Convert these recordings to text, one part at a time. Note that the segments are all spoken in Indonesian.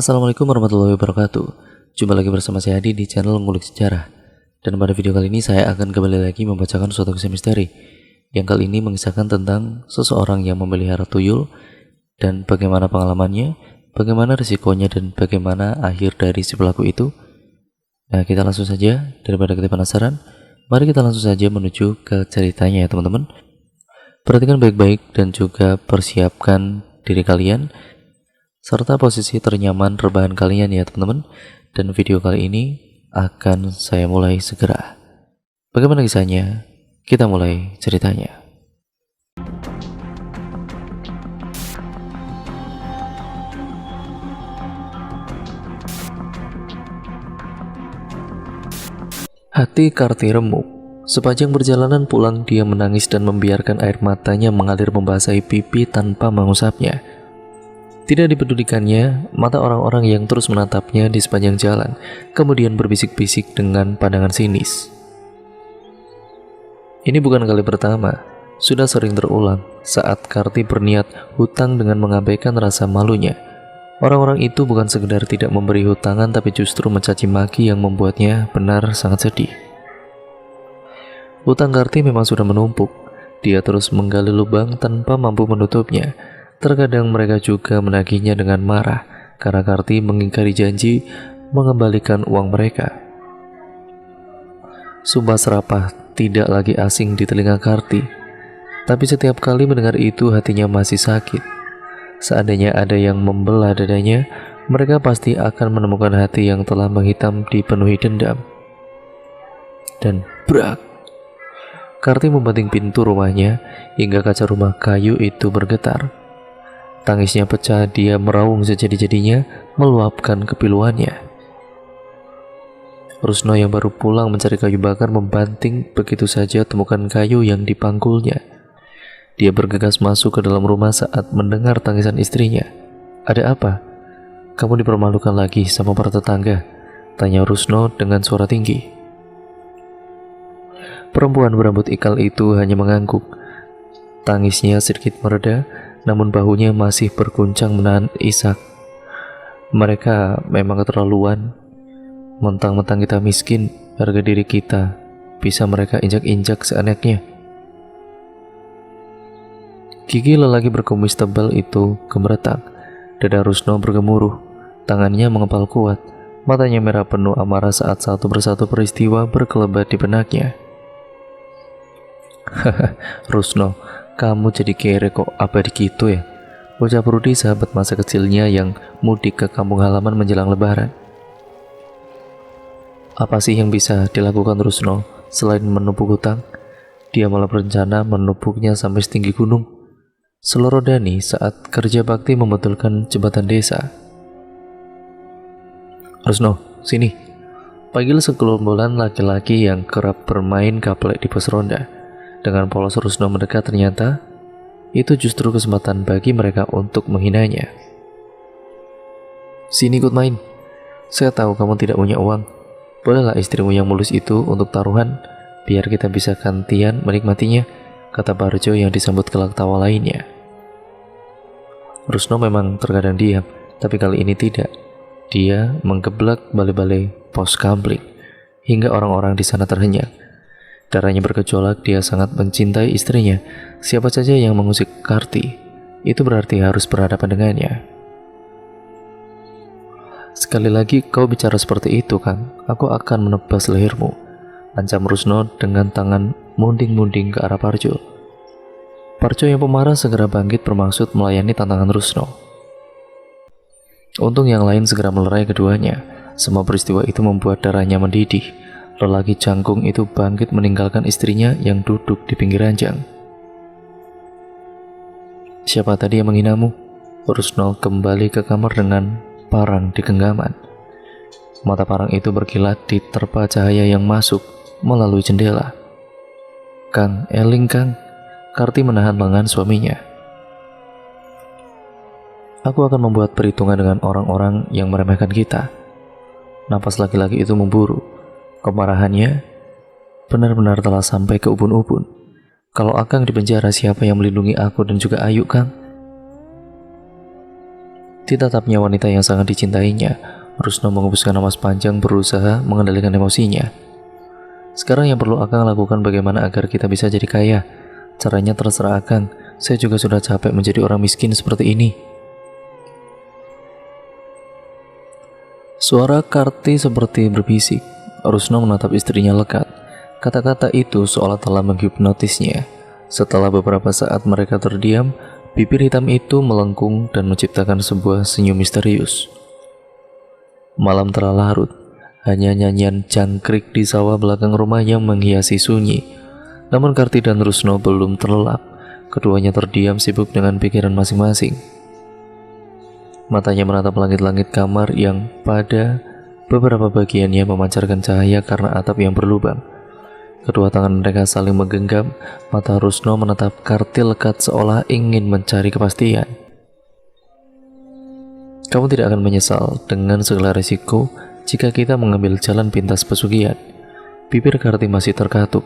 Assalamualaikum warahmatullahi wabarakatuh. Jumpa lagi bersama saya Adi di channel Ngulik Sejarah. Dan pada video kali ini saya akan kembali lagi membacakan suatu kisah misteri yang kali ini mengisahkan tentang seseorang yang memelihara tuyul dan bagaimana pengalamannya, bagaimana risikonya, dan bagaimana akhir dari si pelaku itu. Nah, kita langsung saja, daripada kita penasaran, mari kita langsung saja menuju ke ceritanya ya teman-teman. Perhatikan baik-baik dan juga persiapkan diri kalian serta posisi ternyaman rebahan kalian ya teman-teman. Dan video kali ini akan saya mulai segera. Bagaimana kisahnya? Kita mulai ceritanya. Hati Karti remuk. Sepanjang perjalanan pulang dia menangis dan membiarkan air matanya mengalir membasahi pipi tanpa mengusapnya. Tidak dipedulikannya mata orang-orang yang terus menatapnya di sepanjang jalan, kemudian berbisik-bisik dengan pandangan sinis. Ini bukan kali pertama, sudah sering terulang saat Karti berniat hutang dengan mengabaikan rasa malunya. Orang-orang itu bukan sekedar tidak memberi hutangan, tapi justru mencaci maki yang membuatnya benar sangat sedih. Hutang Karti memang sudah menumpuk, dia terus menggali lubang tanpa mampu menutupnya. Terkadang mereka juga menagihnya dengan marah karena Karti mengingkari janji mengembalikan uang mereka. Sumpah serapah tidak lagi asing di telinga Karti, tapi setiap kali mendengar itu hatinya masih sakit. Seandainya ada yang membelah dadanya, mereka pasti akan menemukan hati yang telah menghitam dipenuhi dendam. Dan brak! Karti membanting pintu rumahnya hingga kaca rumah kayu itu bergetar. Tangisnya pecah, dia meraung sejadi-jadinya, meluapkan kepiluannya. Rusno yang baru pulang mencari kayu bakar membanting begitu saja temukan kayu yang dipanggulnya. Dia bergegas masuk ke dalam rumah saat mendengar tangisan istrinya. "Ada apa? Kamu dipermalukan lagi sama para tetangga?" tanya Rusno dengan suara tinggi. Perempuan berambut ikal itu hanya mengangguk. Tangisnya sedikit mereda, namun bahunya masih berguncang menahan isak. "Mereka memang keterlaluan. Mentang-mentang kita miskin, harga diri kita bisa mereka injak-injak seenaknya." Gigi lelaki berkumis tebal itu gemeretak. Dada Rusno bergemuruh, tangannya mengepal kuat, matanya merah penuh amarah saat satu persatu peristiwa berkelebat di benaknya. "Haha, Rusno, kamu jadi kere kok abadi gitu ya?" ucap Rudi, sahabat masa kecilnya yang mudik ke kampung halaman menjelang lebaran. Apa sih yang bisa dilakukan Rusno selain menumpuk hutang? Dia malah berencana menumpuknya sampai setinggi gunung. Seluruh Dani saat kerja bakti membetulkan jembatan desa. "Rusno, sini," panggil sekelompokan laki-laki yang kerap bermain gaplek di pos ronda. Dengan polos Rusno mendekat, ternyata itu justru kesempatan bagi mereka untuk menghinanya. "Sini ikut main. Saya tahu kamu tidak punya uang. Bolehlah istrimu yang mulus itu untuk taruhan, biar kita bisa gantian menikmatinya," kata Barjo yang disambut gelak tawa lainnya. Rusno memang terkadang diam, tapi kali ini tidak. Dia menggeblak balai-balai pos kamling hingga orang-orang di sana terhenyak. Darahnya bergejolak, dia sangat mencintai istrinya. Siapa saja yang mengusik Karti, itu berarti harus berhadapan dengannya. "Sekali lagi kau bicara seperti itu, Kang, aku akan menebas lehermu," ancam Rusno dengan tangan munding-munding ke arah Parjo. Parjo yang pemarah segera bangkit bermaksud melayani tantangan Rusno. Untung yang lain segera melerai keduanya. Semua peristiwa itu membuat darahnya mendidih. Lelaki canggung itu bangkit meninggalkan istrinya yang duduk di pinggir ranjang. "Siapa tadi yang menghinamu?" Rusno kembali ke kamar dengan parang di genggaman. Mata parang itu berkilat diterpa cahaya yang masuk melalui jendela. "Kang, eling Kang." Karti menahan lengan suaminya. "Aku akan membuat perhitungan dengan orang-orang yang meremehkan kita." Napas laki-laki itu memburu. Kemarahannya benar-benar telah sampai ke ubun-ubun. "Kalau Akang di penjara, siapa yang melindungi aku dan juga Ayu, Kang?" ditatapnya wanita yang sangat dicintainya, Rusno mengembuskan napas panjang berusaha mengendalikan emosinya. Sekarang yang perlu Akang lakukan bagaimana agar kita bisa jadi kaya. Caranya terserah Akang, saya juga sudah capek menjadi orang miskin seperti ini. Suara Karti seperti berbisik. Rusno menatap istrinya lekat. Kata-kata itu seolah telah menghipnotisnya. Setelah beberapa saat mereka terdiam, bibir hitam itu melengkung dan menciptakan sebuah senyum misterius. Malam telah larut, hanya nyanyian jangkrik di sawah belakang rumah yang menghiasi sunyi. Namun Karti dan Rusno belum terlelap. Keduanya terdiam sibuk dengan pikiran masing-masing. Matanya menatap langit-langit kamar yang pada beberapa bagiannya memancarkan cahaya karena atap yang berlubang. Kedua tangan mereka saling menggenggam, mata Rusno menatap Karti lekat seolah ingin mencari kepastian. Kamu tidak akan menyesal dengan segala risiko jika kita mengambil jalan pintas pesugihan. Bibir Karti masih terkatup,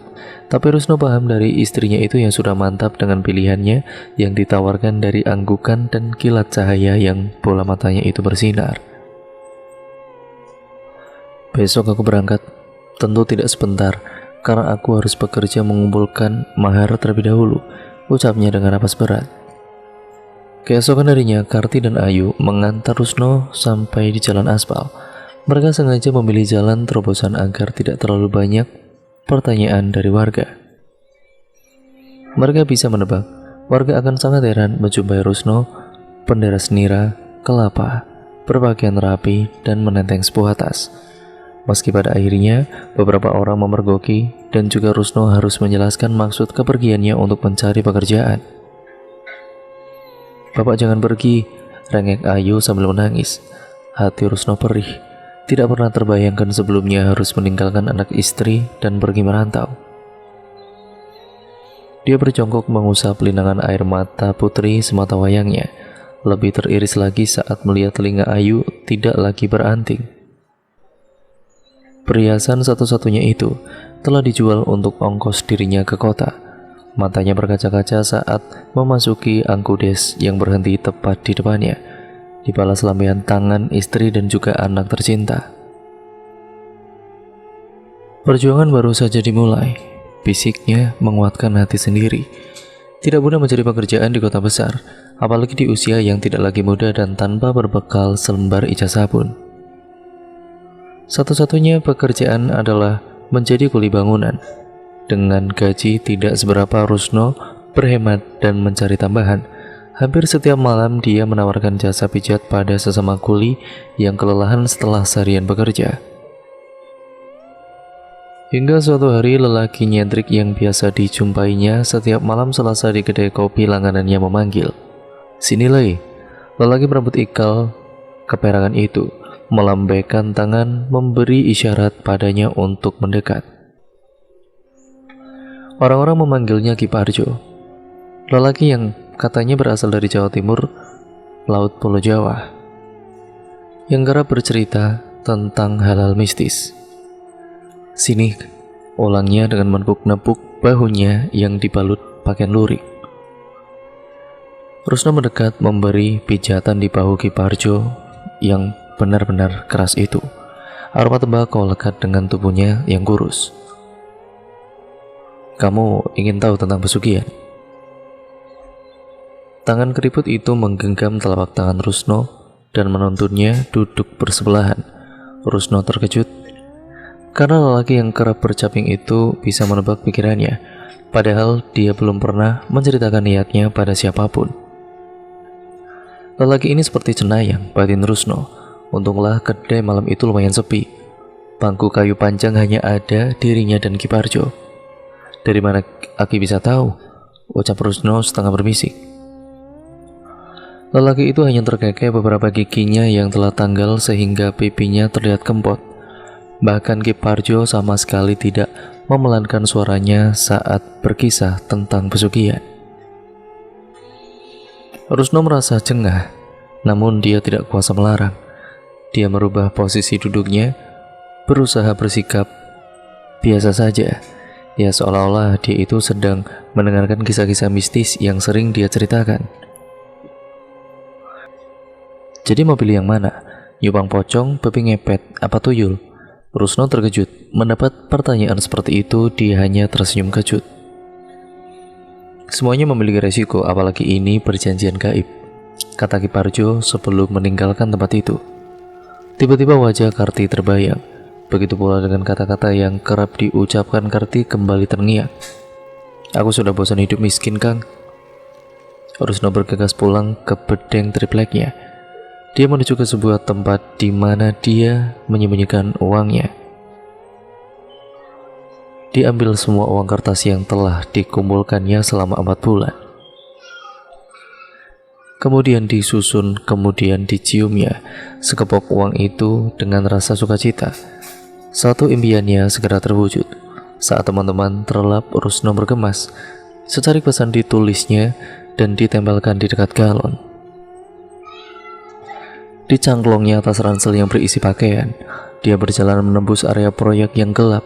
tapi Rusno paham dari istrinya itu yang sudah mantap dengan pilihannya yang ditawarkan dari anggukan dan kilat cahaya yang bola matanya itu bersinar. Besok aku berangkat, tentu tidak sebentar, karena aku harus bekerja mengumpulkan mahar terlebih dahulu, ucapnya dengan napas berat. Keesokan harinya, Karti dan Ayu mengantar Rusno sampai di jalan aspal. Mereka sengaja memilih jalan terobosan agar tidak terlalu banyak pertanyaan dari warga. Mereka bisa menebak, warga akan sangat heran menjumpai Rusno, penderas nira, kelapa, berpakaian rapi, dan menenteng sebuah tas. Meski pada akhirnya, beberapa orang memergoki dan juga Rusno harus menjelaskan maksud kepergiannya untuk mencari pekerjaan. "Bapak jangan pergi," rengek Ayu sambil menangis. Hati Rusno perih. Tidak pernah terbayangkan sebelumnya harus meninggalkan anak istri dan pergi merantau. Dia berjongkok mengusap linangan air mata putri semata wayangnya. Lebih teriris lagi saat melihat telinga Ayu tidak lagi beranting. Perhiasan satu-satunya itu telah dijual untuk ongkos dirinya ke kota. Matanya berkaca-kaca saat memasuki angkudes yang berhenti tepat di depannya. Dibalas lambaian tangan istri dan juga anak tercinta. Perjuangan baru saja dimulai, bisiknya menguatkan hati sendiri. Tidak mudah mencari pekerjaan di kota besar, apalagi di usia yang tidak lagi muda dan tanpa berbekal selembar ijazah pun. Satu-satunya pekerjaan adalah menjadi kuli bangunan. Dengan gaji tidak seberapa, Rusno berhemat dan mencari tambahan. Hampir setiap malam dia menawarkan jasa pijat pada sesama kuli yang kelelahan setelah seharian bekerja. Hingga suatu hari lelaki nyentrik yang biasa dijumpainya setiap malam Selasa di kedai kopi langganannya memanggil. "Sini Lei." Lelaki berambut ikal keperangan itu melambaikan tangan memberi isyarat padanya untuk mendekat. Orang-orang memanggilnya Ki Parjo. Lelaki yang katanya berasal dari Jawa Timur, Laut Pulau Jawa, yang kerap bercerita tentang hal-hal mistis. "Sini," ulangnya dengan menepuk-nepuk bahunya yang dibalut pakaian lurik. Rusno mendekat memberi pijatan di bahu Ki Parjo yang benar-benar keras itu. Aroma tembakau lekat dengan tubuhnya yang kurus. "Kamu ingin tahu tentang pesugihan?" Tangan keriput itu menggenggam telapak tangan Rusno dan menuntunnya duduk bersebelahan. Rusno terkejut karena lelaki yang kerap bercaping itu bisa menebak pikirannya, padahal dia belum pernah menceritakan niatnya pada siapapun. Lelaki ini seperti cenayang, batin Rusno. Untunglah kedai malam itu lumayan sepi. Bangku kayu panjang hanya ada dirinya dan Ki Parjo. "Dari mana Aki bisa tahu?" ucap Rusno setengah berbisik. Lelaki itu hanya terkekeh beberapa giginya yang telah tanggal sehingga pipinya terlihat kempot. Bahkan Ki Parjo sama sekali tidak memelankan suaranya saat berkisah tentang pesugihan. Rusno merasa jengah, namun dia tidak kuasa melarang. Dia merubah posisi duduknya, berusaha bersikap biasa saja. Ya seolah-olah dia itu sedang mendengarkan kisah-kisah mistis yang sering dia ceritakan. Jadi mau pilih yang mana? Nyupang pocong, babi ngepet, apa tuyul? Rusno terkejut. Mendapat pertanyaan seperti itu, dia hanya tersenyum kecut. Semuanya memiliki resiko, apalagi ini perjanjian gaib, kata Ki Parjo sebelum meninggalkan tempat itu. Tiba-tiba wajah Karti terbayang. Begitu pula dengan kata-kata yang kerap diucapkan Karti kembali terngiang. Aku sudah bosan hidup miskin, Kang. Rusno bergegas pulang ke bedeng tripleknya. Dia menuju ke sebuah tempat di mana dia menyembunyikan uangnya. Diambil semua uang kertas yang telah dikumpulkannya selama 4 bulan. Kemudian disusun, kemudian diciumnya sekepok uang itu dengan rasa sukacita. Satu impiannya segera terwujud. Saat teman-teman terlelap, Rusno bergemas. Secari pesan ditulisnya dan ditempelkan di dekat galon. Dicangklongnya tas ransel yang berisi pakaian. Dia berjalan menembus area proyek yang gelap.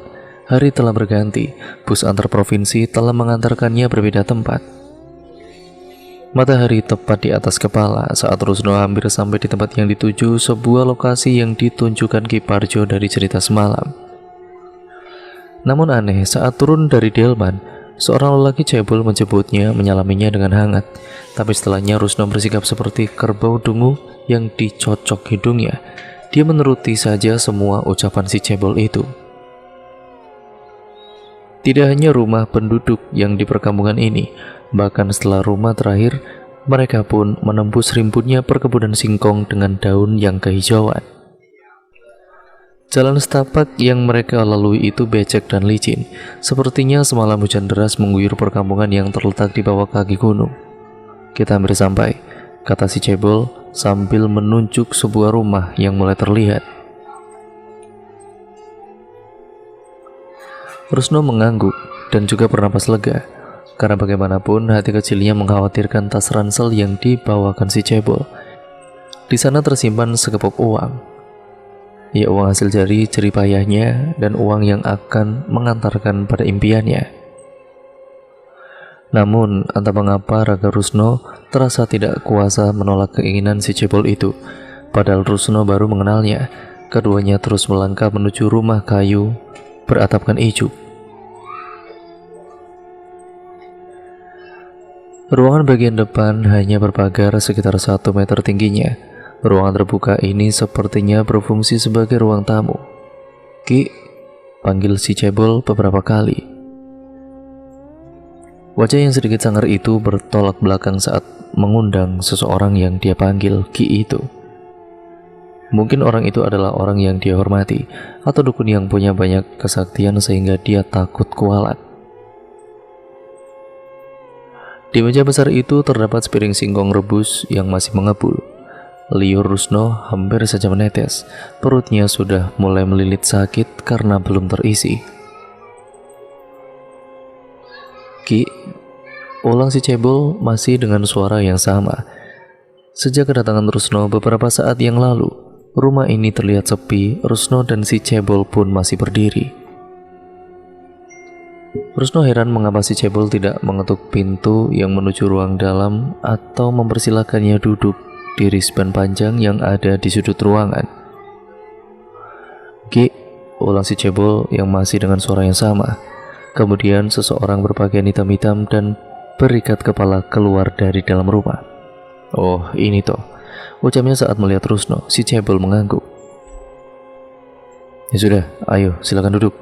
Hari telah berganti. Bus antar provinsi telah mengantarkannya berbeda tempat. Matahari tepat di atas kepala saat Rusno hampir sampai di tempat yang dituju, sebuah lokasi yang ditunjukkan Ki Parjo dari cerita semalam. Namun aneh, saat turun dari delman, seorang lelaki cebol menjemputnya, menyalaminya dengan hangat. Tapi setelahnya Rusno bersikap seperti kerbau dungu yang dicocok hidungnya. Dia menuruti saja semua ucapan si cebol itu. Tidak hanya rumah penduduk yang di perkampungan ini, bahkan setelah rumah terakhir, mereka pun menembus rimbunnya perkebunan singkong dengan daun yang kehijauan. Jalan setapak yang mereka lalui itu becek dan licin. Sepertinya semalam hujan deras mengguyur perkampungan yang terletak di bawah kaki gunung. Kita hampir sampai, kata si cebol sambil menunjuk sebuah rumah yang mulai terlihat. Rusno mengangguk dan juga bernapas lega, karena bagaimanapun hati kecilnya mengkhawatirkan tas ransel yang dibawakan si cebol. Di sana tersimpan sekepok uang. Ya, uang hasil jari jeripayahnya dan uang yang akan mengantarkan pada impiannya. Namun, entah mengapa raga Rusno terasa tidak kuasa menolak keinginan si cebol itu. Padahal Rusno baru mengenalnya. Keduanya terus melangkah menuju rumah kayu beratapkan ijuk. Ruangan bagian depan hanya berpagar sekitar 1 meter tingginya. Ruangan terbuka ini sepertinya berfungsi sebagai ruang tamu. Ki, panggil si cebol beberapa kali. Wajah yang sedikit sangar itu bertolak belakang saat mengundang seseorang yang dia panggil Ki itu. Mungkin orang itu adalah orang yang dia hormati, atau dukun yang punya banyak kesaktian sehingga dia takut kualat. Di meja besar itu terdapat sepiring singkong rebus yang masih mengepul. Liur Rusno hampir saja menetes. Perutnya sudah mulai melilit sakit karena belum terisi. Ki, ulang si cebol masih dengan suara yang sama. Sejak kedatangan Rusno beberapa saat yang lalu, rumah ini terlihat sepi. Rusno dan si cebol pun masih berdiri. Rusno heran mengapa si cebol tidak mengetuk pintu yang menuju ruang dalam atau mempersilahkannya duduk di risban panjang yang ada di sudut ruangan. Ki, ulang si cebol yang masih dengan suara yang sama. Kemudian seseorang berpakaian hitam-hitam dan berikat kepala keluar dari dalam rumah. Oh, ini toh, ucapnya saat melihat Rusno. Si cebol mengangguk. Ya sudah, ayo silakan duduk,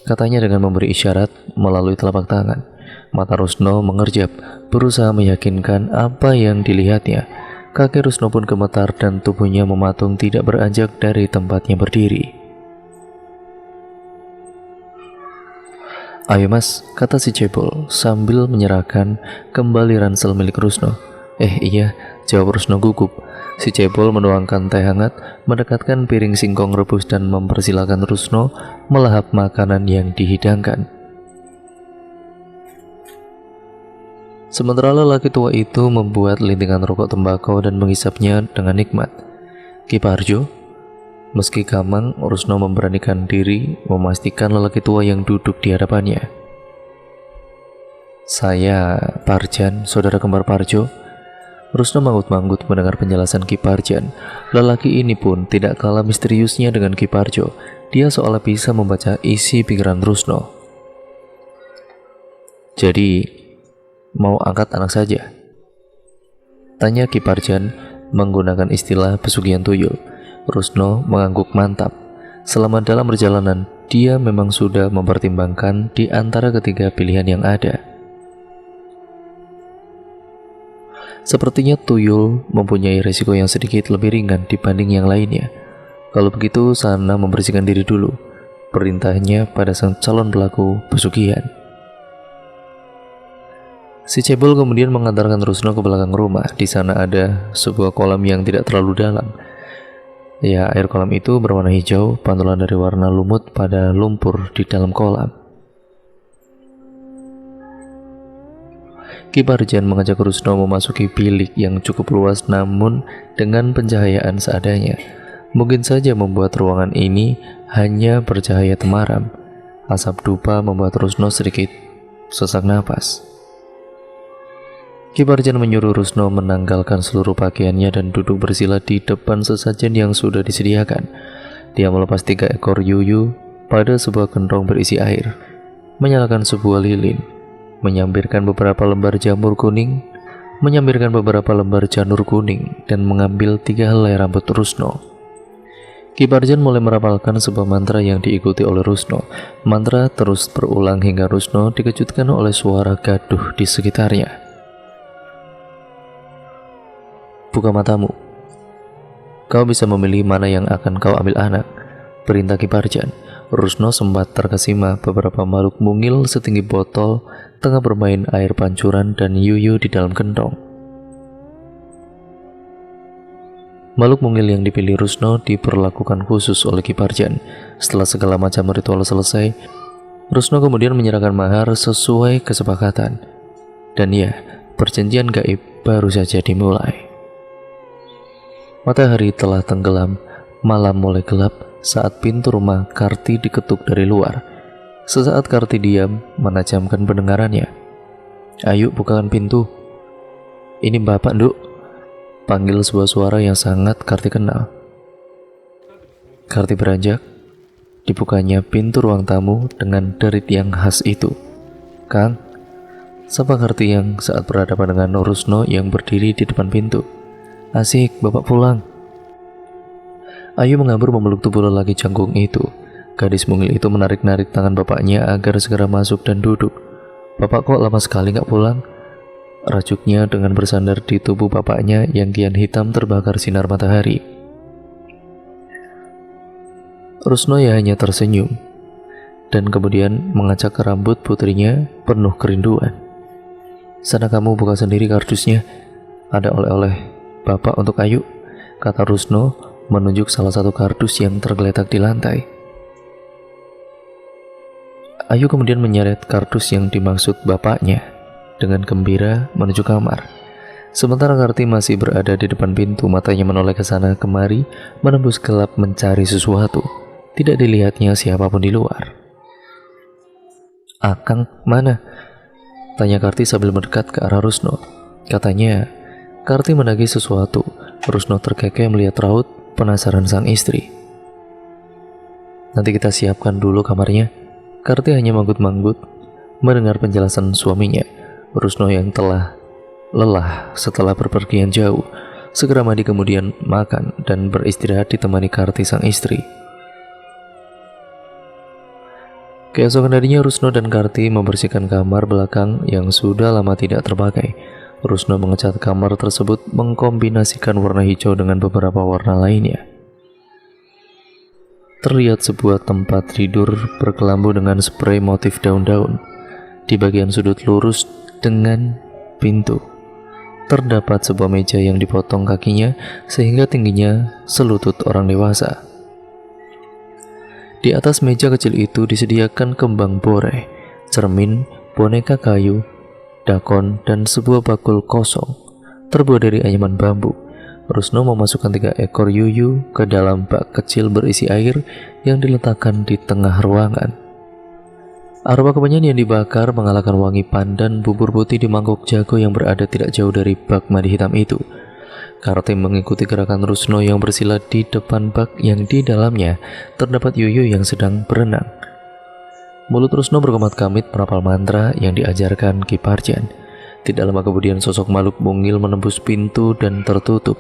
katanya dengan memberi isyarat melalui telapak tangan. Mata Rusno mengerjap, berusaha meyakinkan apa yang dilihatnya. Kaki Rusno pun gemetar dan tubuhnya mematung tidak beranjak dari tempatnya berdiri. Ayo mas, kata si cebol sambil menyerahkan kembali ransel milik Rusno. Iya, jawab Rusno gugup. Si cebol menuangkan teh hangat, mendekatkan piring singkong rebus dan mempersilahkan Rusno melahap makanan yang dihidangkan. Sementara lelaki tua itu membuat lintingan rokok tembakau dan menghisapnya dengan nikmat. Ki Parjo, meski gamang, Rusno memberanikan diri memastikan lelaki tua yang duduk di hadapannya. Saya Parjan, saudara kembar Parjo. Rusno manggut-manggut mendengar penjelasan Ki Parjan. Lelaki ini pun tidak kalah misteriusnya dengan Ki Parjo. Dia seolah bisa membaca isi pikiran Rusno. "Jadi, mau angkat anak saja?" tanya Ki Parjan menggunakan istilah pesugihan tuyul. Rusno mengangguk mantap. Selama dalam perjalanan, dia memang sudah mempertimbangkan di antara ketiga pilihan yang ada. Sepertinya tuyul mempunyai risiko yang sedikit lebih ringan dibanding yang lainnya. Kalau begitu, sana membersihkan diri dulu, perintahnya pada sang calon pelaku pesugihan. Si cebol kemudian mengantarkan Rusno ke belakang rumah. Di sana ada sebuah kolam yang tidak terlalu dalam. Ya, air kolam itu berwarna hijau, pantulan dari warna lumut pada lumpur di dalam kolam. Ki Parjan mengajak Rusno memasuki bilik yang cukup luas namun dengan pencahayaan seadanya. Mungkin saja membuat ruangan ini hanya bercahaya temaram. Asap dupa membuat Rusno sedikit sesak napas. Ki Parjan menyuruh Rusno menanggalkan seluruh pakaiannya dan duduk bersila di depan sesajen yang sudah disediakan. Dia melepas 3 ekor yuyu pada sebuah kantong berisi air, menyalakan sebuah lilin, menyambirkan beberapa lembar janur kuning, dan mengambil 3 helai rambut Rusno. Ki Parjan mulai merapalkan sebuah mantra yang diikuti oleh Rusno. Mantra terus berulang hingga Rusno dikejutkan oleh suara gaduh di sekitarnya. "Buka matamu. Kau bisa memilih mana yang akan kau ambil anak," perintah Ki Parjan. Rusno sempat terkesima. Beberapa makhluk mungil setinggi botol tengah bermain air pancuran dan yuyu di dalam kentong. Makhluk mungil yang dipilih Rusno diperlakukan khusus oleh Ki Parjan. Setelah segala macam ritual selesai, Rusno kemudian menyerahkan mahar sesuai kesepakatan. Dan ya, perjanjian gaib baru saja dimulai. Matahari telah tenggelam, malam mulai gelap saat pintu rumah Karti diketuk dari luar. Sesaat Karti diam menajamkan pendengarannya. "Ayo bukakan pintu." "Ini Bapak, Nduk," panggil sebuah suara yang sangat Karti kenal. Karti beranjak. Dibukanya pintu ruang tamu dengan derit yang khas itu. "Kang," sapa Karti yang saat berhadapan dengan Rusno yang berdiri di depan pintu. "Asik, Bapak pulang." Ayu mengambur memeluk tubuh lelaki canggung itu. Gadis mungil itu menarik-narik tangan bapaknya agar segera masuk dan duduk. "Bapak kok lama sekali nggak pulang?" rajuknya dengan bersandar di tubuh bapaknya yang kian hitam terbakar sinar matahari. Rusno ya hanya tersenyum dan kemudian mengacak rambut putrinya penuh kerinduan. "Sana kamu buka sendiri kardusnya. Ada oleh-oleh Bapak untuk Ayu," kata Rusno menunjuk salah satu kardus yang tergeletak di lantai. Ayu kemudian menyeret kardus yang dimaksud bapaknya dengan gembira menuju kamar. Sementara Karti masih berada di depan pintu, matanya menoleh ke sana kemari, menembus gelap mencari sesuatu. Tidak dilihatnya siapapun di luar. "Akang mana?" tanya Karti sambil mendekat ke arah Rusno. Katanya, Karti menagih sesuatu. Rusno terkekeh melihat raut penasaran sang istri. "Nanti kita siapkan dulu kamarnya." Karti hanya manggut-manggut mendengar penjelasan suaminya. Rusno yang telah lelah setelah berpergian jauh, segera mandi kemudian makan dan beristirahat ditemani Karti sang istri. Keesokan harinya Rusno dan Karti membersihkan kamar belakang yang sudah lama tidak terpakai. Rusno mengecat kamar tersebut mengkombinasikan warna hijau dengan beberapa warna lainnya. Terlihat sebuah tempat tidur berkelambu dengan spray motif daun-daun. Di bagian sudut lurus dengan pintu terdapat sebuah meja yang dipotong kakinya sehingga tingginya selutut orang dewasa. Di atas meja kecil itu disediakan kembang boreh, cermin, boneka kayu, dakon, dan sebuah bakul kosong terbuat dari anyaman bambu. Rusno memasukkan 3 ekor yuyu ke dalam bak kecil berisi air yang diletakkan di tengah ruangan. Aroma kemenyan yang dibakar mengalahkan wangi pandan bubur putih di mangkok jago yang berada tidak jauh dari bak mandi hitam itu. Karti mengikuti gerakan Rusno yang bersila di depan bak yang di dalamnya terdapat Yuyu yang sedang berenang. Mulut Rusno berkemat-kamit merapal mantra yang diajarkan Ki Parjan. Tidak lama kemudian sosok makhluk mungil menembus pintu dan tertutup.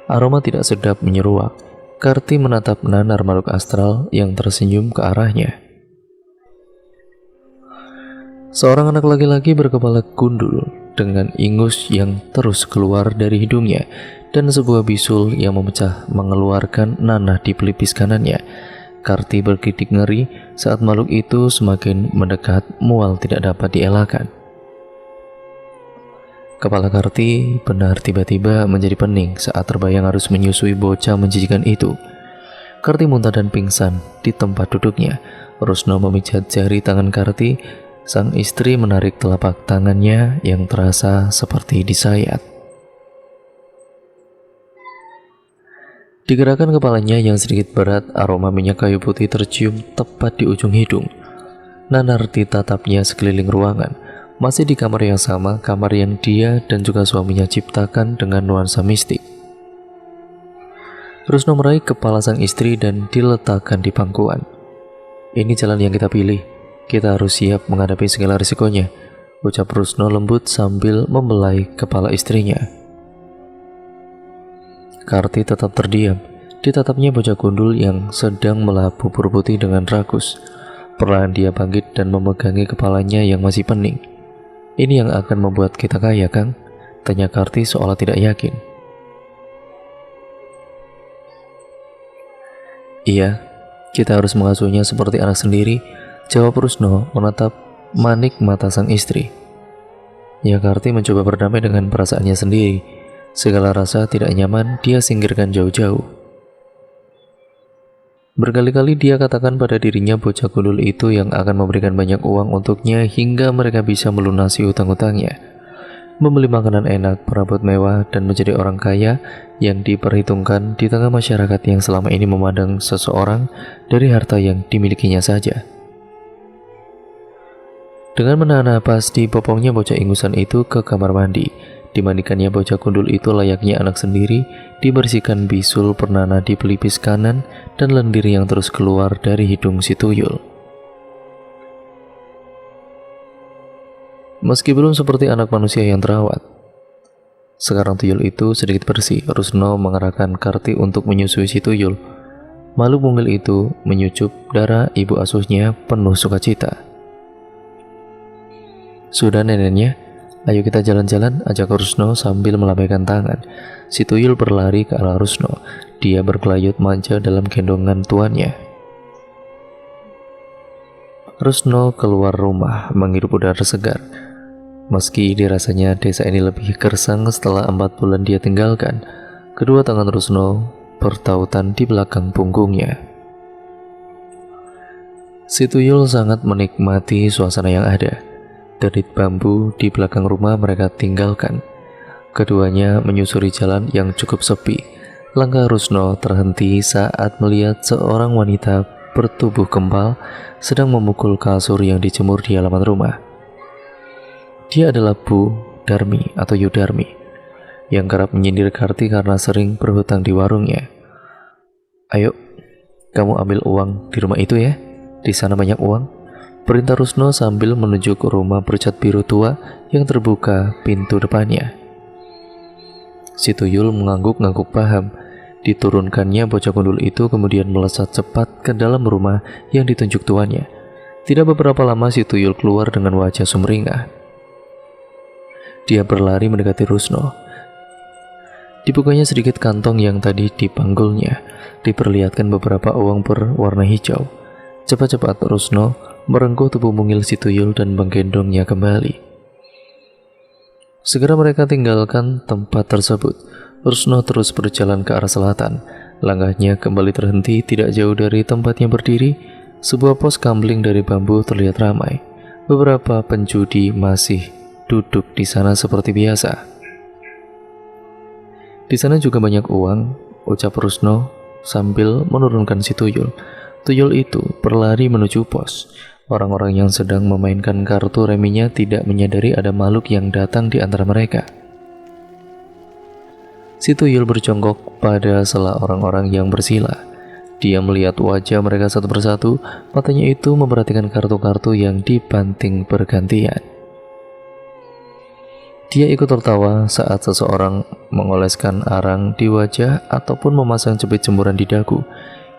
Aroma tidak sedap menyeruak. Karti menatap nanar makhluk astral yang tersenyum ke arahnya. Seorang anak laki-laki berkepala gundul dengan ingus yang terus keluar dari hidungnya dan sebuah bisul yang memecah mengeluarkan nanah di pelipis kanannya. Karti bergidik ngeri saat makhluk itu semakin mendekat, mual tidak dapat dielakkan. Kepala Karti benar tiba-tiba menjadi pening saat terbayang harus menyusui bocah menjijikan itu. Karti muntah dan pingsan di tempat duduknya. Rusno memijat jari tangan Karti. Sang istri menarik telapak tangannya yang terasa seperti disayat. Digerakkan kepalanya yang sedikit berat, aroma minyak kayu putih tercium tepat di ujung hidung. Nanar ditatapnya sekeliling ruangan. Masih di kamar yang sama, kamar yang dia dan juga suaminya ciptakan dengan nuansa mistik. Rusno meraih kepala sang istri dan diletakkan di pangkuan. Ini jalan yang kita pilih. Kita harus siap menghadapi segala risikonya, ucap Rusno lembut sambil membelai kepala istrinya. Karti tetap terdiam. Ditatapnya bocah gundul yang sedang melahap bubur putih dengan rakus. Perlahan dia bangkit dan memegangi kepalanya yang masih pening. Ini yang akan membuat kita kaya, Kang? Tanya Karti seolah tidak yakin. Iya, kita harus mengasuhnya seperti anak sendiri, jawab Rusno menatap manik mata sang istri. Ya, Karti mencoba berdamai dengan perasaannya sendiri. Segala rasa tidak nyaman dia singkirkan jauh-jauh. Berkali-kali dia katakan pada dirinya bocah gundul itu yang akan memberikan banyak uang untuknya hingga mereka bisa melunasi utang-utangnya, membeli makanan enak, perabot mewah, dan menjadi orang kaya yang diperhitungkan di tengah masyarakat yang selama ini memandang seseorang dari harta yang dimilikinya saja. Dengan menahan napas, dibopongnya bocah ingusan itu ke kamar mandi. Dimandikannya bocah gundul itu layaknya anak sendiri, dibersihkan bisul pernana di pelipis kanan dan lendir yang terus keluar dari hidung si tuyul. Meski belum seperti anak manusia yang terawat, sekarang tuyul itu sedikit bersih. Rusno mengarahkan Karti untuk menyusui si tuyul. Makhluk mungil itu menyucup darah ibu asuhnya penuh sukacita. Sudah neneknya, ayo kita jalan-jalan, ajak Rusno sambil melambaikan tangan. Si tuyul berlari ke arah Rusno. Dia berkelayut manja dalam gendongan tuannya. Rusno keluar rumah menghirup udara segar. Meski dirasanya desa ini lebih gersang setelah 4 bulan dia tinggalkan, kedua tangan Rusno bertautan di belakang punggungnya. Si tuyul sangat menikmati suasana yang ada. Derit bambu di belakang rumah mereka tinggalkan. Keduanya menyusuri jalan yang cukup sepi. Langkah Rusno terhenti saat melihat seorang wanita bertubuh kempal sedang memukul kasur yang dijemur di halaman rumah. Dia adalah Bu Darmi atau Yudarmi yang kerap menyindir Karti karena sering berhutang di warungnya. Ayo, kamu ambil uang di rumah itu ya. Di sana banyak uang, perintah Rusno sambil menuju ke rumah bercat biru tua yang terbuka pintu depannya. Si tuyul mengangguk-ngangguk paham. Diturunkannya bocah gundul itu kemudian melesat cepat ke dalam rumah yang ditunjuk tuannya. Tidak beberapa lama si tuyul keluar dengan wajah sumringah. Dia berlari mendekati Rusno. Dibukanya sedikit kantong yang tadi dipanggulnya. Diperlihatkan beberapa uang berwarna hijau. Cepat-cepat Rusno merengkuh tubuh mungil si tuyul dan menggendongnya kembali. Segera mereka tinggalkan tempat tersebut. Rusno terus berjalan ke arah selatan. Langkahnya kembali terhenti tidak jauh dari tempatnya berdiri. Sebuah pos gambling dari bambu terlihat ramai. Beberapa penjudi masih duduk di sana seperti biasa. Di sana juga banyak uang, ucap Rusno sambil menurunkan si tuyul. Tuyul itu berlari menuju pos. Orang-orang yang sedang memainkan kartu reminya tidak menyadari ada makhluk yang datang di antara mereka. Si tuyul berjongkok pada sela orang-orang yang bersila. Dia melihat wajah mereka satu persatu, matanya itu memperhatikan kartu-kartu yang dibanting bergantian. Dia ikut tertawa saat seseorang mengoleskan arang di wajah ataupun memasang jepit jemuran di dagu,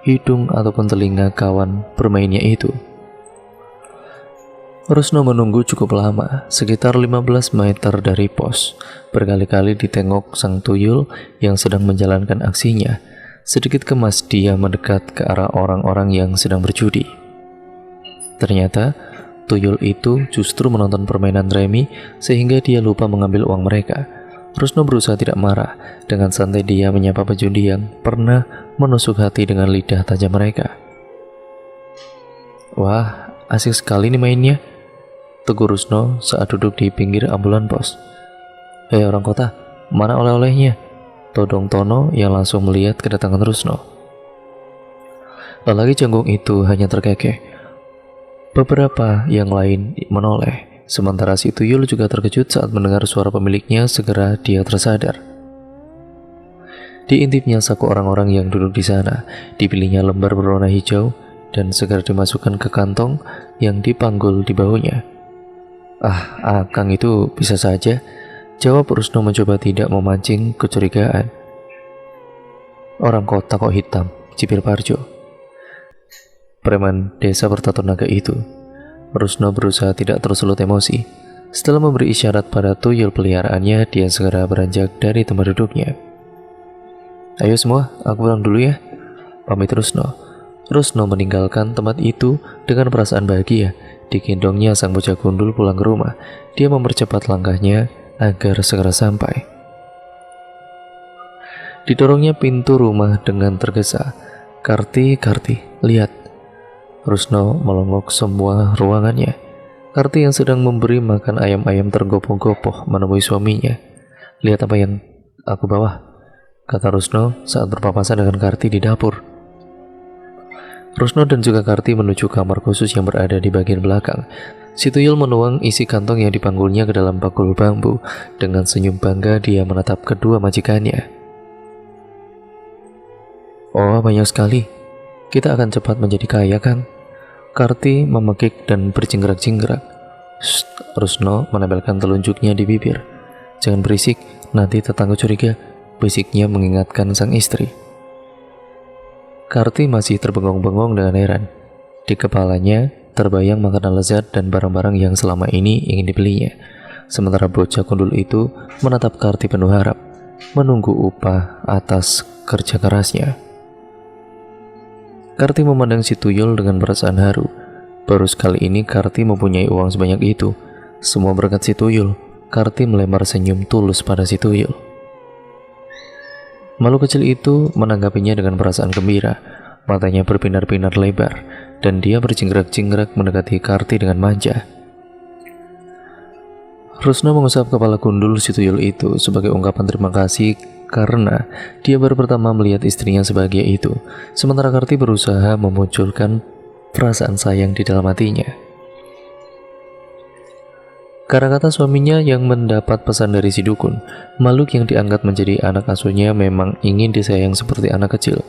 hidung ataupun telinga kawan bermainnya itu. Rusno menunggu cukup lama, sekitar 15 meter dari pos. Berkali-kali ditengok sang tuyul yang sedang menjalankan aksinya. Sedikit kemas dia mendekat ke arah orang-orang yang sedang berjudi. Ternyata tuyul itu justru menonton permainan remi sehingga dia lupa mengambil uang mereka. Rusno berusaha tidak marah. Dengan santai dia menyapa pejudi yang pernah menusuk hati dengan lidah tajam mereka. "Wah, asik sekali nih mainnya," tegur Rusno saat duduk di pinggir ambulan pos. "Hei orang kota, mana oleh-olehnya?" todong Tono yang langsung melihat kedatangan Rusno. Lelaki janggung itu hanya terkekeh. Beberapa yang lain menoleh, sementara si tuyul juga terkejut saat mendengar suara pemiliknya. Segera dia tersadar. Diintipnya saku orang-orang yang duduk di sana, dipilihnya lembar berwarna hijau dan segera dimasukkan ke kantong yang dipanggul di bahunya. "Ah, Akang itu bisa saja," jawab Rusno mencoba tidak memancing kecurigaan. "Orang kota kok hitam," cibir Parjo, preman desa bertato naga itu. Rusno berusaha tidak tersulut emosi. Setelah memberi isyarat pada tuyul peliharaannya, dia segera beranjak dari tempat duduknya. "Ayo semua, aku pulang dulu ya," pamit Rusno. Rusno meninggalkan tempat itu dengan perasaan bahagia. Digendongnya sang bocah gundul pulang ke rumah. Dia mempercepat langkahnya agar segera sampai. Didorongnya pintu rumah dengan tergesa. "Karti, lihat." Rusno melongok semua ruangannya. Karti yang sedang memberi makan ayam-ayam tergopoh-gopoh menemui suaminya. "Lihat apa yang aku bawa," kata Rusno saat berpapasan dengan Karti di dapur. Rusno dan juga Karti menuju kamar khusus yang berada di bagian belakang. Si tuyul menuang isi kantong yang dipanggulnya ke dalam bakul bambu. Dengan senyum bangga dia menatap kedua majikannya. "Oh, banyak sekali. Kita akan cepat menjadi kaya, Kang." Karti memekik dan berjingkrak-jingkrak. "Shh," Rusno menempelkan telunjuknya di bibir. "Jangan berisik, nanti tetangga curiga," bisiknya mengingatkan sang istri. Karti masih terbengong-bengong dengan heran. Di kepalanya terbayang makanan lezat dan barang-barang yang selama ini ingin dibelinya. Sementara bocah gundul itu menatap Karti penuh harap, menunggu upah atas kerja kerasnya. Karti memandang si tuyul dengan perasaan haru. Baru sekali ini Karti mempunyai uang sebanyak itu. Semua berkat si tuyul. Karti melempar senyum tulus pada si tuyul. Makhluk kecil itu menanggapinya dengan perasaan gembira. Matanya berbinar-binar lebar, dan dia berjingkrak-jingkrak mendekati Karti dengan manja. Rusno mengusap kepala gundul si tuyul itu sebagai ungkapan terima kasih karena dia baru pertama melihat istrinya sebahagia itu. Sementara Karti berusaha memunculkan perasaan sayang di dalam hatinya. Karena kata suaminya yang mendapat pesan dari si dukun, makhluk yang dianggap menjadi anak asuhnya memang ingin disayang seperti anak kecil.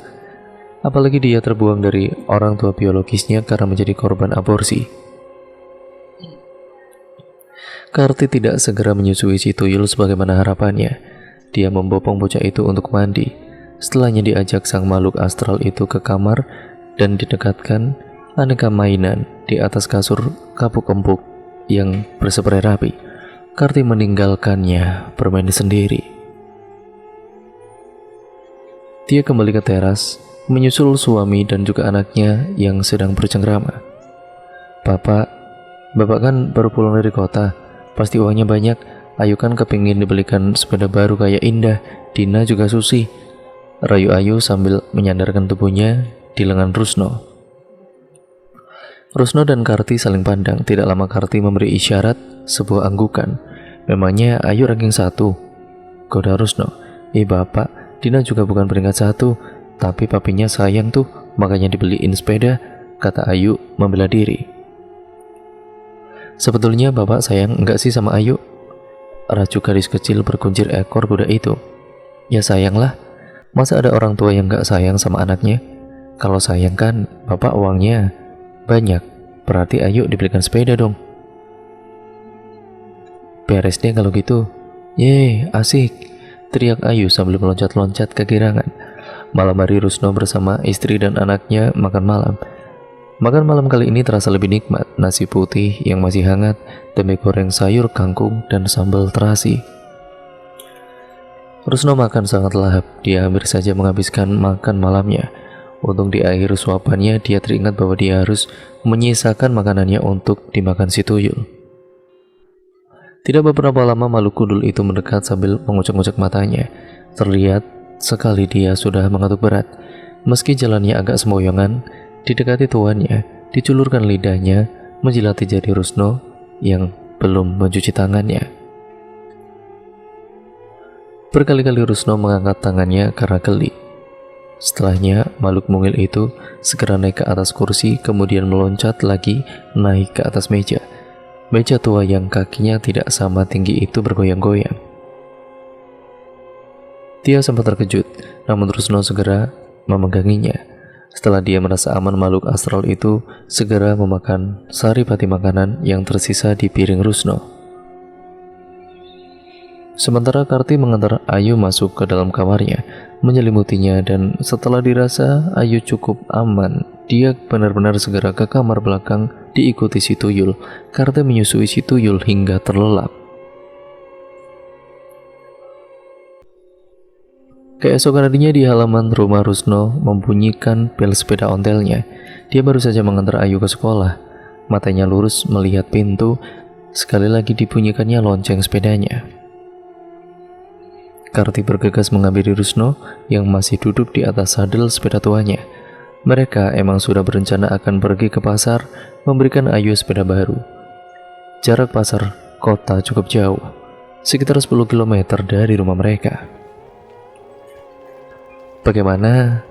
Apalagi dia terbuang dari orang tua biologisnya karena menjadi korban aborsi. Karti tidak segera menyusui si tuyul sebagaimana harapannya. Dia membopong bocah itu untuk mandi. Setelahnya diajak sang makhluk astral itu ke kamar dan didekatkan aneka mainan di atas kasur kapuk-empuk yang berseprai rapi. Karti meninggalkannya bermain sendiri. Dia kembali ke teras, menyusul suami dan juga anaknya yang sedang bercengkrama. Bapak kan baru pulang dari kota, pasti uangnya banyak. Ayu kan kepingin dibelikan sepeda baru kayak Indah, Dina juga Susi," rayu Ayu sambil menyandarkan tubuhnya di lengan Rusno. Rusno dan Karti saling pandang. Tidak lama Karti memberi isyarat sebuah anggukan. "Memangnya Ayu ranking 1? Goda Rusno. Bapak, Dina juga bukan peringkat 1, tapi papinya sayang tuh, makanya dibeliin sepeda," kata Ayu membela diri. Sebetulnya bapak sayang enggak sih sama Ayu? Racu gadis kecil berkunjir ekor kuda itu. Ya sayanglah, masa ada orang tua yang enggak sayang sama anaknya? Kalau sayang kan bapak uangnya banyak, berarti Ayu dibelikan sepeda dong. Beres deh kalau gitu. Yeay, asik, teriak Ayu sambil meloncat-loncat kegirangan. Malam hari Rusno bersama istri dan anaknya makan malam. Makan malam kali ini terasa lebih nikmat. Nasi putih yang masih hangat, tempe goreng sayur kangkung, dan sambal terasi. Rusno makan sangat lahap. Dia hampir saja menghabiskan makan malamnya. Untung di akhir suapannya dia teringat bahwa dia harus menyisakan makanannya untuk dimakan si tuyul. Tidak beberapa lama makhluk kudul itu mendekat sambil mengucek-ngucek matanya. Terlihat sekali dia sudah mengantuk berat. Meski jalannya agak sempoyongan, didekati tuannya, diculurkan lidahnya, menjilati jari Rusno yang belum mencuci tangannya. Berkali-kali Rusno mengangkat tangannya karena geli. Setelahnya, makhluk mungil itu segera naik ke atas kursi, kemudian meloncat lagi naik ke atas meja. Meja tua yang kakinya tidak sama tinggi itu bergoyang-goyang. Dia sempat terkejut, namun Rusno segera memeganginya. Setelah dia merasa aman, makhluk astral itu segera memakan saripati makanan yang tersisa di piring Rusno. Sementara Karti mengantar Ayu masuk ke dalam kamarnya, menyelimutinya, dan setelah dirasa Ayu cukup aman, dia benar-benar segera ke kamar belakang diikuti si tuyul. Karti menyusui si tuyul hingga terlelap. Keesokan harinya di halaman rumah Rusno membunyikan bel sepeda ontelnya. Dia baru saja mengantar Ayu ke sekolah. Matanya lurus melihat pintu. Sekali lagi dibunyikannya lonceng sepedanya. Karti bergegas menghampiri Rusno yang masih duduk di atas sadel sepeda tuanya. Mereka emang sudah berencana akan pergi ke pasar memberikan Ayu sepeda baru. Jarak pasar kota cukup jauh, sekitar 10 km dari rumah mereka. Bagaimana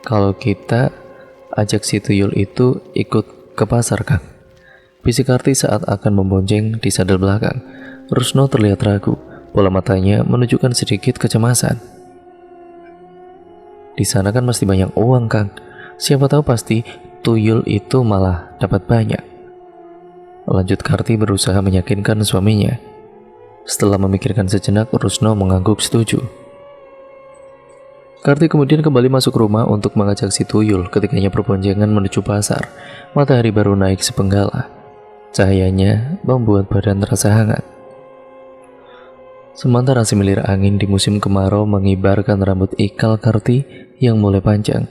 kalau kita ajak si tuyul itu ikut ke pasar, Kang? Bisik Karti saat akan membonceng di sadel belakang. Rusno terlihat ragu, bola matanya menunjukkan sedikit kecemasan. Di sana kan mesti banyak uang, Kang. Siapa tahu pasti tuyul itu malah dapat banyak. Lanjut Karti berusaha meyakinkan suaminya. Setelah memikirkan sejenak, Rusno mengangguk setuju. Karti kemudian kembali masuk rumah untuk mengajak si tuyul. Ketikanya berboncengan menuju pasar. Matahari baru naik sepenggala. Cahayanya membuat badan terasa hangat. Sementara semilir angin di musim kemarau mengibarkan rambut ikal Karti yang mulai panjang.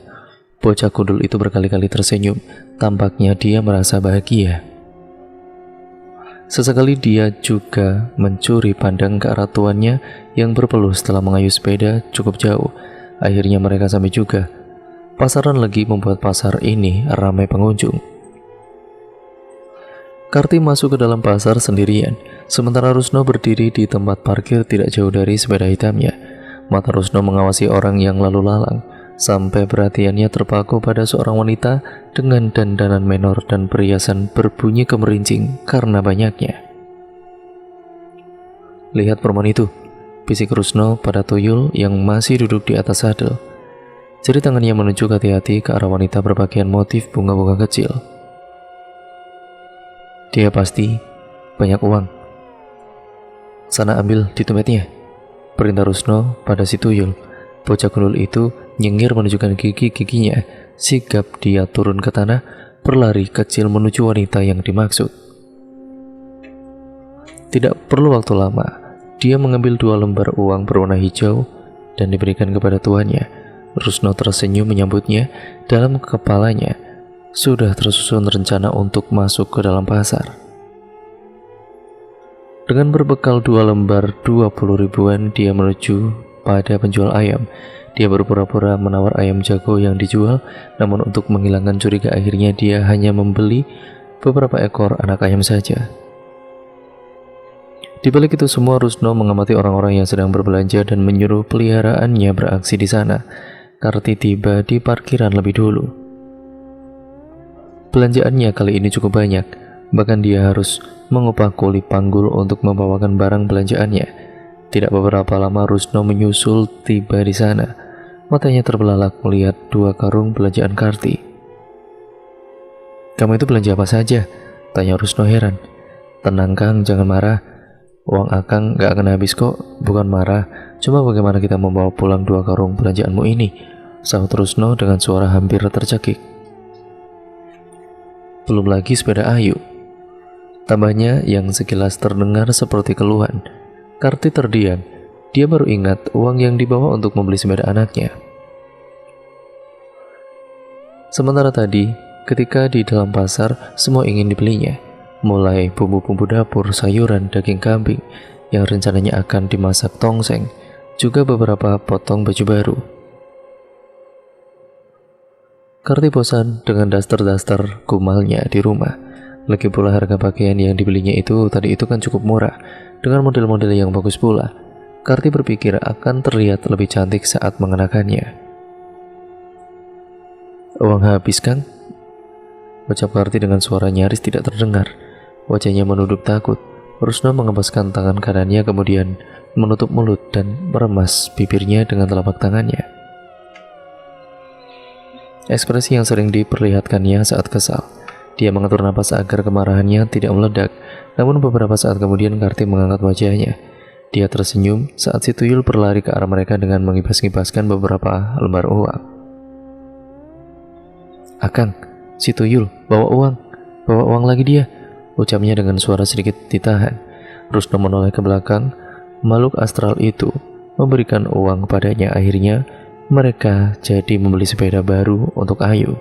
Bocah kudul itu berkali-kali tersenyum. Tampaknya dia merasa bahagia. Sesekali dia juga mencuri pandang ke arah tuannya yang berpeluh setelah mengayuh sepeda cukup jauh. Akhirnya mereka sampai juga. Pasaran lagi membuat pasar ini ramai pengunjung. Karti masuk ke dalam pasar sendirian, sementara Rusno berdiri di tempat parkir tidak jauh dari sepeda hitamnya. Mata Rusno mengawasi orang yang lalu lalang, sampai perhatiannya terpaku pada seorang wanita dengan dandanan menor dan perhiasan berbunyi kemerincing karena banyaknya. Lihat perempuan itu, bisik Rusno pada tuyul yang masih duduk di atas sadel. Jari tangannya menunjuk hati-hati ke arah wanita berpakaian motif bunga-bunga kecil. Dia pasti banyak uang. Sana ambil di dompetnya, perintah Rusno pada si tuyul. Bocah gundul itu nyengir menunjukkan gigi-giginya. Sigap dia turun ke tanah, berlari kecil menuju wanita yang dimaksud. Tidak perlu waktu lama, dia mengambil 2 lembar uang berwarna hijau dan diberikan kepada tuannya. Rusno tersenyum menyambutnya. Dalam kepalanya sudah tersusun rencana untuk masuk ke dalam pasar. Dengan berbekal 2 lembar 20 ribuan, dia menuju pada penjual ayam. Dia berpura-pura menawar ayam jago yang dijual, namun untuk menghilangkan curiga akhirnya dia hanya membeli beberapa ekor anak ayam saja. Di balik itu semua, Rusno mengamati orang-orang yang sedang berbelanja dan menyuruh peliharaannya beraksi di sana. Karti tiba di parkiran lebih dulu. Belanjaannya kali ini cukup banyak. Bahkan dia harus mengupah kuli panggul untuk membawakan barang belanjaannya. Tidak beberapa lama Rusno menyusul tiba di sana. Matanya terbelalak melihat 2 karung belanjaan Karti. "Kamu itu belanja apa saja?" tanya Rusno heran. "Tenang Kang, jangan marah. Uang Akang gak akan habis kok." "Bukan marah, cuma bagaimana kita membawa pulang 2 karung belanjaanmu ini?" sahut Rusno dengan suara hampir tercekik. "Belum lagi sepeda Ayu," tambahnya yang sekilas terdengar seperti keluhan. Karti terdiam. Dia baru ingat uang yang dibawa untuk membeli sepeda anaknya. Sementara tadi, ketika di dalam pasar, semua ingin dibelinya. Mulai bumbu-bumbu dapur, sayuran, daging kambing yang rencananya akan dimasak tongseng, juga beberapa potong baju baru. Karti bosan dengan daster-daster kumalnya di rumah. Lagi pula harga pakaian yang dibelinya tadi itu kan cukup murah, dengan model-model yang bagus pula. Karti berpikir akan terlihat lebih cantik saat mengenakannya. "Uang habis Kang?" ucap Karti dengan suara nyaris tidak terdengar. Wajahnya menunduk takut. Rusno mengepaskan tangan kanannya, kemudian menutup mulut dan meremas bibirnya dengan telapak tangannya. Ekspresi yang sering diperlihatkannya saat kesal. Dia mengatur napas agar kemarahannya tidak meledak. Namun beberapa saat kemudian Karti mengangkat wajahnya. Dia tersenyum saat si tuyul berlari ke arah mereka dengan mengibas-ngibaskan beberapa lembar uang. "Akang, si tuyul bawa uang lagi dia," ucapnya dengan suara sedikit ditahan. Rusno menoleh ke belakang. Makhluk astral itu memberikan uang padanya. Akhirnya mereka jadi membeli sepeda baru untuk Ayu.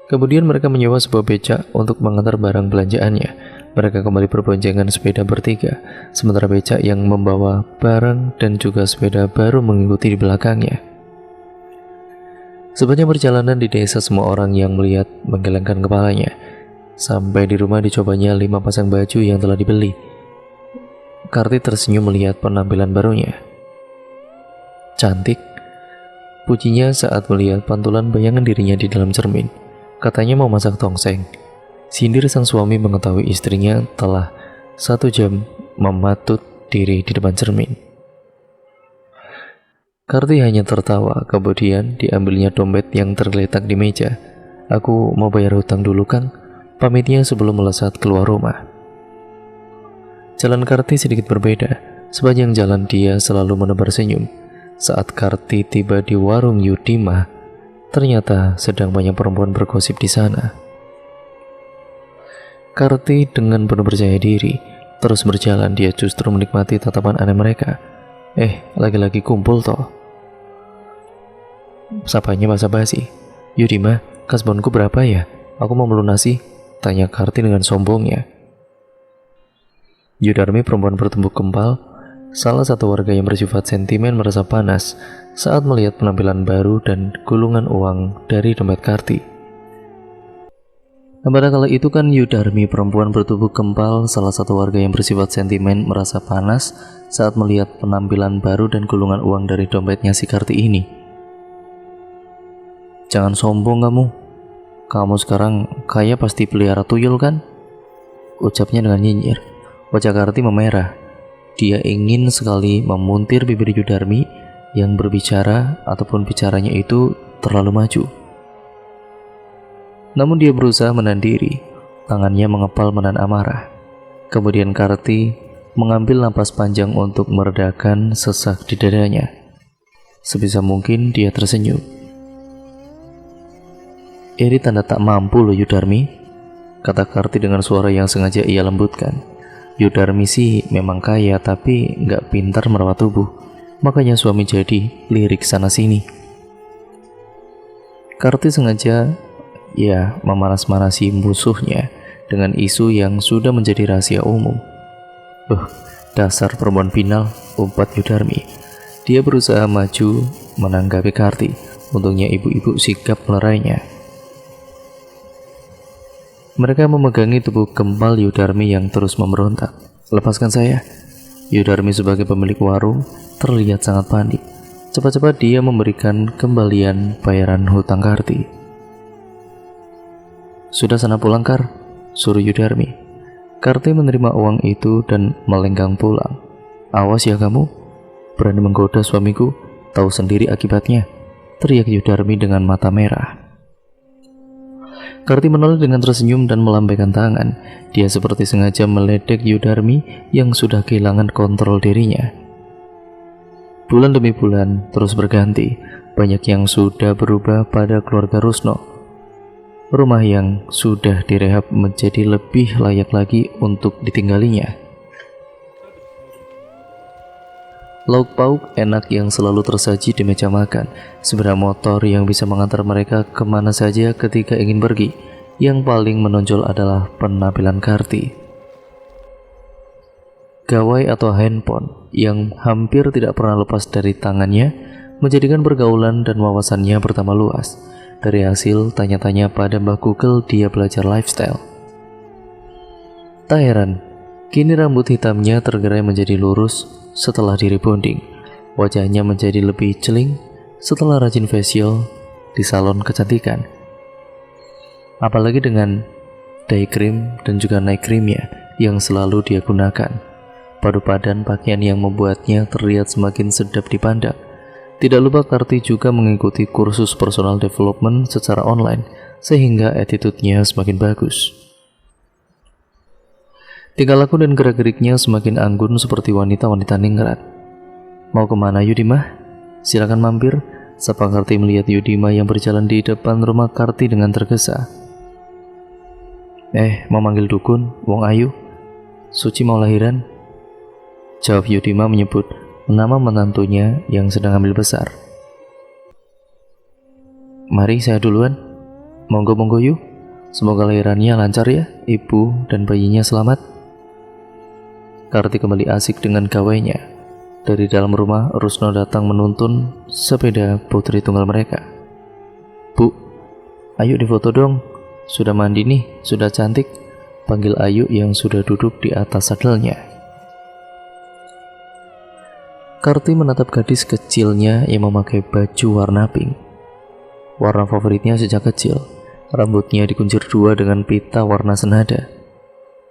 Kemudian mereka menyewa sebuah becak untuk mengantar barang belanjaannya. Mereka kembali berboncengan sepeda bertiga, sementara becak yang membawa barang dan juga sepeda baru mengikuti di belakangnya. Sepanjang perjalanan di desa, semua orang yang melihat menggelengkan kepalanya. Sampai di rumah dicobanya 5 pasang baju yang telah dibeli. Karti tersenyum melihat penampilan barunya. "Cantik," pujinya saat melihat pantulan bayangan dirinya di dalam cermin. Katanya mau masak tongseng. Sindir sang suami mengetahui istrinya telah 1 jam mematut diri di depan cermin. Karti hanya tertawa, kemudian diambilnya dompet yang tergeletak di meja. "Aku mau bayar hutang dulu Kang," pamitnya sebelum melesat keluar rumah. Jalan Karti sedikit berbeda. Sepanjang jalan dia selalu menebar senyum. Saat Karti tiba di warung Yudima, ternyata sedang banyak perempuan bergosip di sana. Karti dengan penuh percaya diri terus berjalan. Dia justru menikmati tatapan aneh mereka. Lagi-lagi kumpul toh. Sapanya basa-basi. "Yudima, kasbonku berapa ya? Aku mau melunasi," tanya Karti dengan sombongnya. Yudarmi, perempuan bertubuh kempal, salah satu warga yang bersifat sentimen, merasa panas saat melihat penampilan baru dan gulungan uang dari dompet Karti. Pada kala itu kan Yudarmi, perempuan bertubuh kempal, salah satu warga yang bersifat sentimen, merasa panas saat melihat penampilan baru dan gulungan uang dari dompetnya si Karti ini. "Jangan sombong kamu. Kamu sekarang kaya pasti pelihara tuyul kan?" ucapnya dengan nyinyir. Wajah Karti memerah. Dia ingin sekali memuntir bibir Yudarmi yang berbicara ataupun bicaranya itu terlalu maju. Namun dia berusaha menahan diri. Tangannya mengepal menahan amarah. Kemudian Karti mengambil napas panjang untuk meredakan sesak di dadanya. Sebisa mungkin dia tersenyum. "Ini tanda tak mampu loh Yudarmi," kata Karti dengan suara yang sengaja ia lembutkan. Yudarmi sih memang kaya, tapi nggak pintar merawat tubuh. Makanya suami jadi lirik sana sini. Karti sengaja memanas-manasi musuhnya dengan isu yang sudah menjadi rahasia umum. Dasar perempuan final," umpat Yudarmi. Dia berusaha maju menanggapi Karti. Untungnya ibu-ibu sigap melerainya. Mereka memegangi tubuh kempal Yudarmi yang terus memberontak. "Lepaskan saya." Yudarmi sebagai pemilik warung terlihat sangat panik. Cepat-cepat dia memberikan kembalian bayaran hutang Karti. Sudah sana pulang, Kar, suruh Yudarmi. Karti menerima uang itu dan melenggang pulang. Awas ya kamu, berani menggoda suamiku, tahu sendiri akibatnya, teriak Yudarmi dengan mata merah. Karti menoleh dengan tersenyum dan melambaikan tangan. Dia seperti sengaja meledek Yudarmi yang sudah kehilangan kontrol dirinya. Bulan demi bulan terus berganti. Banyak yang sudah berubah pada keluarga Rusno. Rumah yang sudah direhab menjadi lebih layak lagi untuk ditinggalinya. Lauk pauk enak yang selalu tersaji di meja makan, sepeda motor yang bisa mengantar mereka kemana saja ketika ingin pergi. Yang paling menonjol adalah penampilan Karti. Gawai atau handphone yang hampir tidak pernah lepas dari tangannya menjadikan pergaulan dan wawasannya bertambah luas. Dari hasil tanya-tanya pada Mbak Google, dia belajar lifestyle. Tak heran, kini rambut hitamnya tergerai menjadi lurus setelah di-rebonding. Wajahnya menjadi lebih celing setelah rajin facial di salon kecantikan. Apalagi dengan day cream dan juga night creamnya yang selalu dia gunakan. Padu padan pakaian yang membuatnya terlihat semakin sedap dipandang. Tidak lupa Karti juga mengikuti kursus personal development secara online, sehingga attitude-nya semakin bagus. Tingkah laku dan gerak-geriknya semakin anggun seperti wanita-wanita ningrat. Mau kemana Yudimah? Silakan mampir, sapa Karti melihat Yudimah yang berjalan di depan rumah Karti dengan tergesa. Mau manggil dukun, wong ayu, Suci mau lahiran? Jawab Yudimah menyebut nama menantunya yang sedang hamil besar. Mari saya duluan. Monggo yuk. Semoga lahirannya lancar ya, ibu dan bayinya selamat. Karti kembali asik dengan gawainya. Dari dalam rumah, Rusno datang menuntun sepeda putri tunggal mereka. Bu, ayo difoto dong. Sudah mandi nih, sudah cantik, panggil Ayu yang sudah duduk di atas sadelnya. Karti menatap gadis kecilnya yang memakai baju warna pink. Warna favoritnya sejak kecil. Rambutnya dikuncir dua dengan pita warna senada.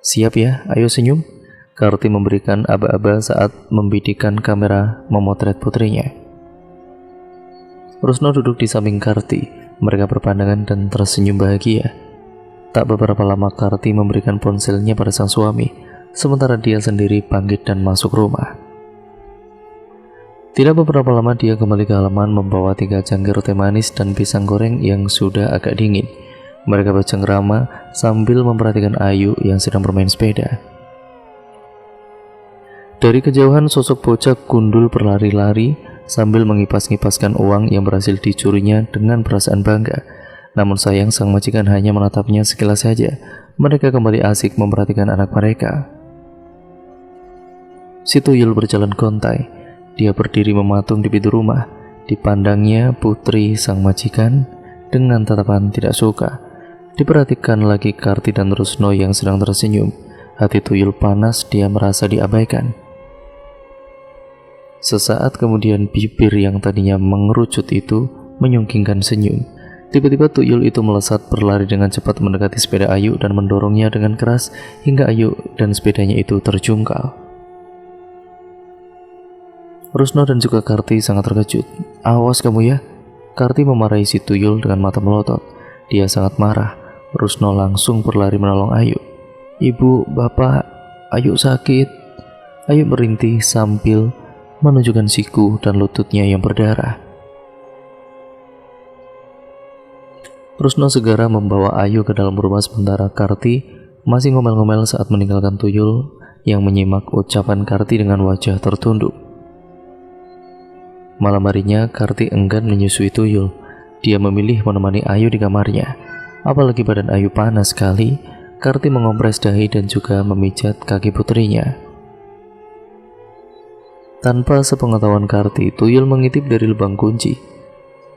Siap ya, ayo senyum. Karti memberikan aba-aba saat membidikkan kamera memotret putrinya. Rusno duduk di samping Karti. Mereka berpandangan dan tersenyum bahagia. Tak beberapa lama Karti memberikan ponselnya pada sang suami, sementara dia sendiri bangkit dan masuk rumah. Tidak beberapa lama dia kembali ke halaman membawa 3 cangkir teh manis dan pisang goreng yang sudah agak dingin. Mereka bercengkrama sambil memperhatikan Ayu yang sedang bermain sepeda. Dari kejauhan sosok bocah gundul berlari-lari sambil mengipas-ngipaskan uang yang berhasil dicurinya dengan perasaan bangga. Namun sayang sang majikan hanya menatapnya sekilas saja. Mereka kembali asik memperhatikan anak mereka. Si tuyul berjalan gontai. Dia berdiri mematung di pintu rumah. Dipandangnya putri sang majikan dengan tatapan tidak suka. Diperhatikan lagi Karti dan Rusno yang sedang tersenyum. Hati tuyul panas, dia merasa diabaikan. Sesaat kemudian bibir yang tadinya mengerucut itu menyungkingkan senyum. Tiba-tiba tuyul itu melesat berlari dengan cepat mendekati sepeda Ayu dan mendorongnya dengan keras hingga Ayu dan sepedanya itu terjungkal. Rusno dan juga Karti sangat terkejut. Awas kamu ya. Karti memarahi si tuyul dengan mata melotot. Dia sangat marah. Rusno langsung berlari menolong Ayu. Ibu, bapak, Ayu sakit. Ayu merintih sambil menunjukkan siku dan lututnya yang berdarah. Rusno segera membawa Ayu ke dalam rumah sementara Karti masih ngomel-ngomel saat meninggalkan tuyul yang menyimak ucapan Karti dengan wajah tertunduk. Malam harinya Karti enggan menyusui tuyul. Dia memilih menemani Ayu di kamarnya. Apalagi badan Ayu panas sekali, Karti mengompres dahi dan juga memijat kaki putrinya. Tanpa sepengetahuan Karti, tuyul mengintip dari lubang kunci.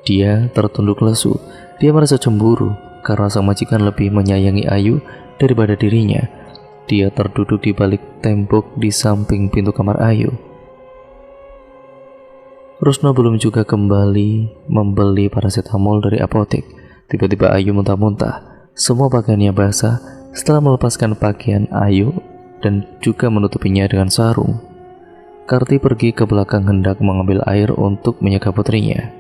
Dia tertunduk lesu. Dia merasa cemburu karena sang majikan lebih menyayangi Ayu daripada dirinya. Dia terduduk di balik tembok di samping pintu kamar Ayu. Rusno belum juga kembali membeli paracetamol dari apotek. Tiba-tiba Ayu muntah-muntah. Semua pakaiannya basah. Setelah melepaskan pakaian Ayu dan juga menutupinya dengan sarung, Karti pergi ke belakang hendak mengambil air untuk menjaga putrinya.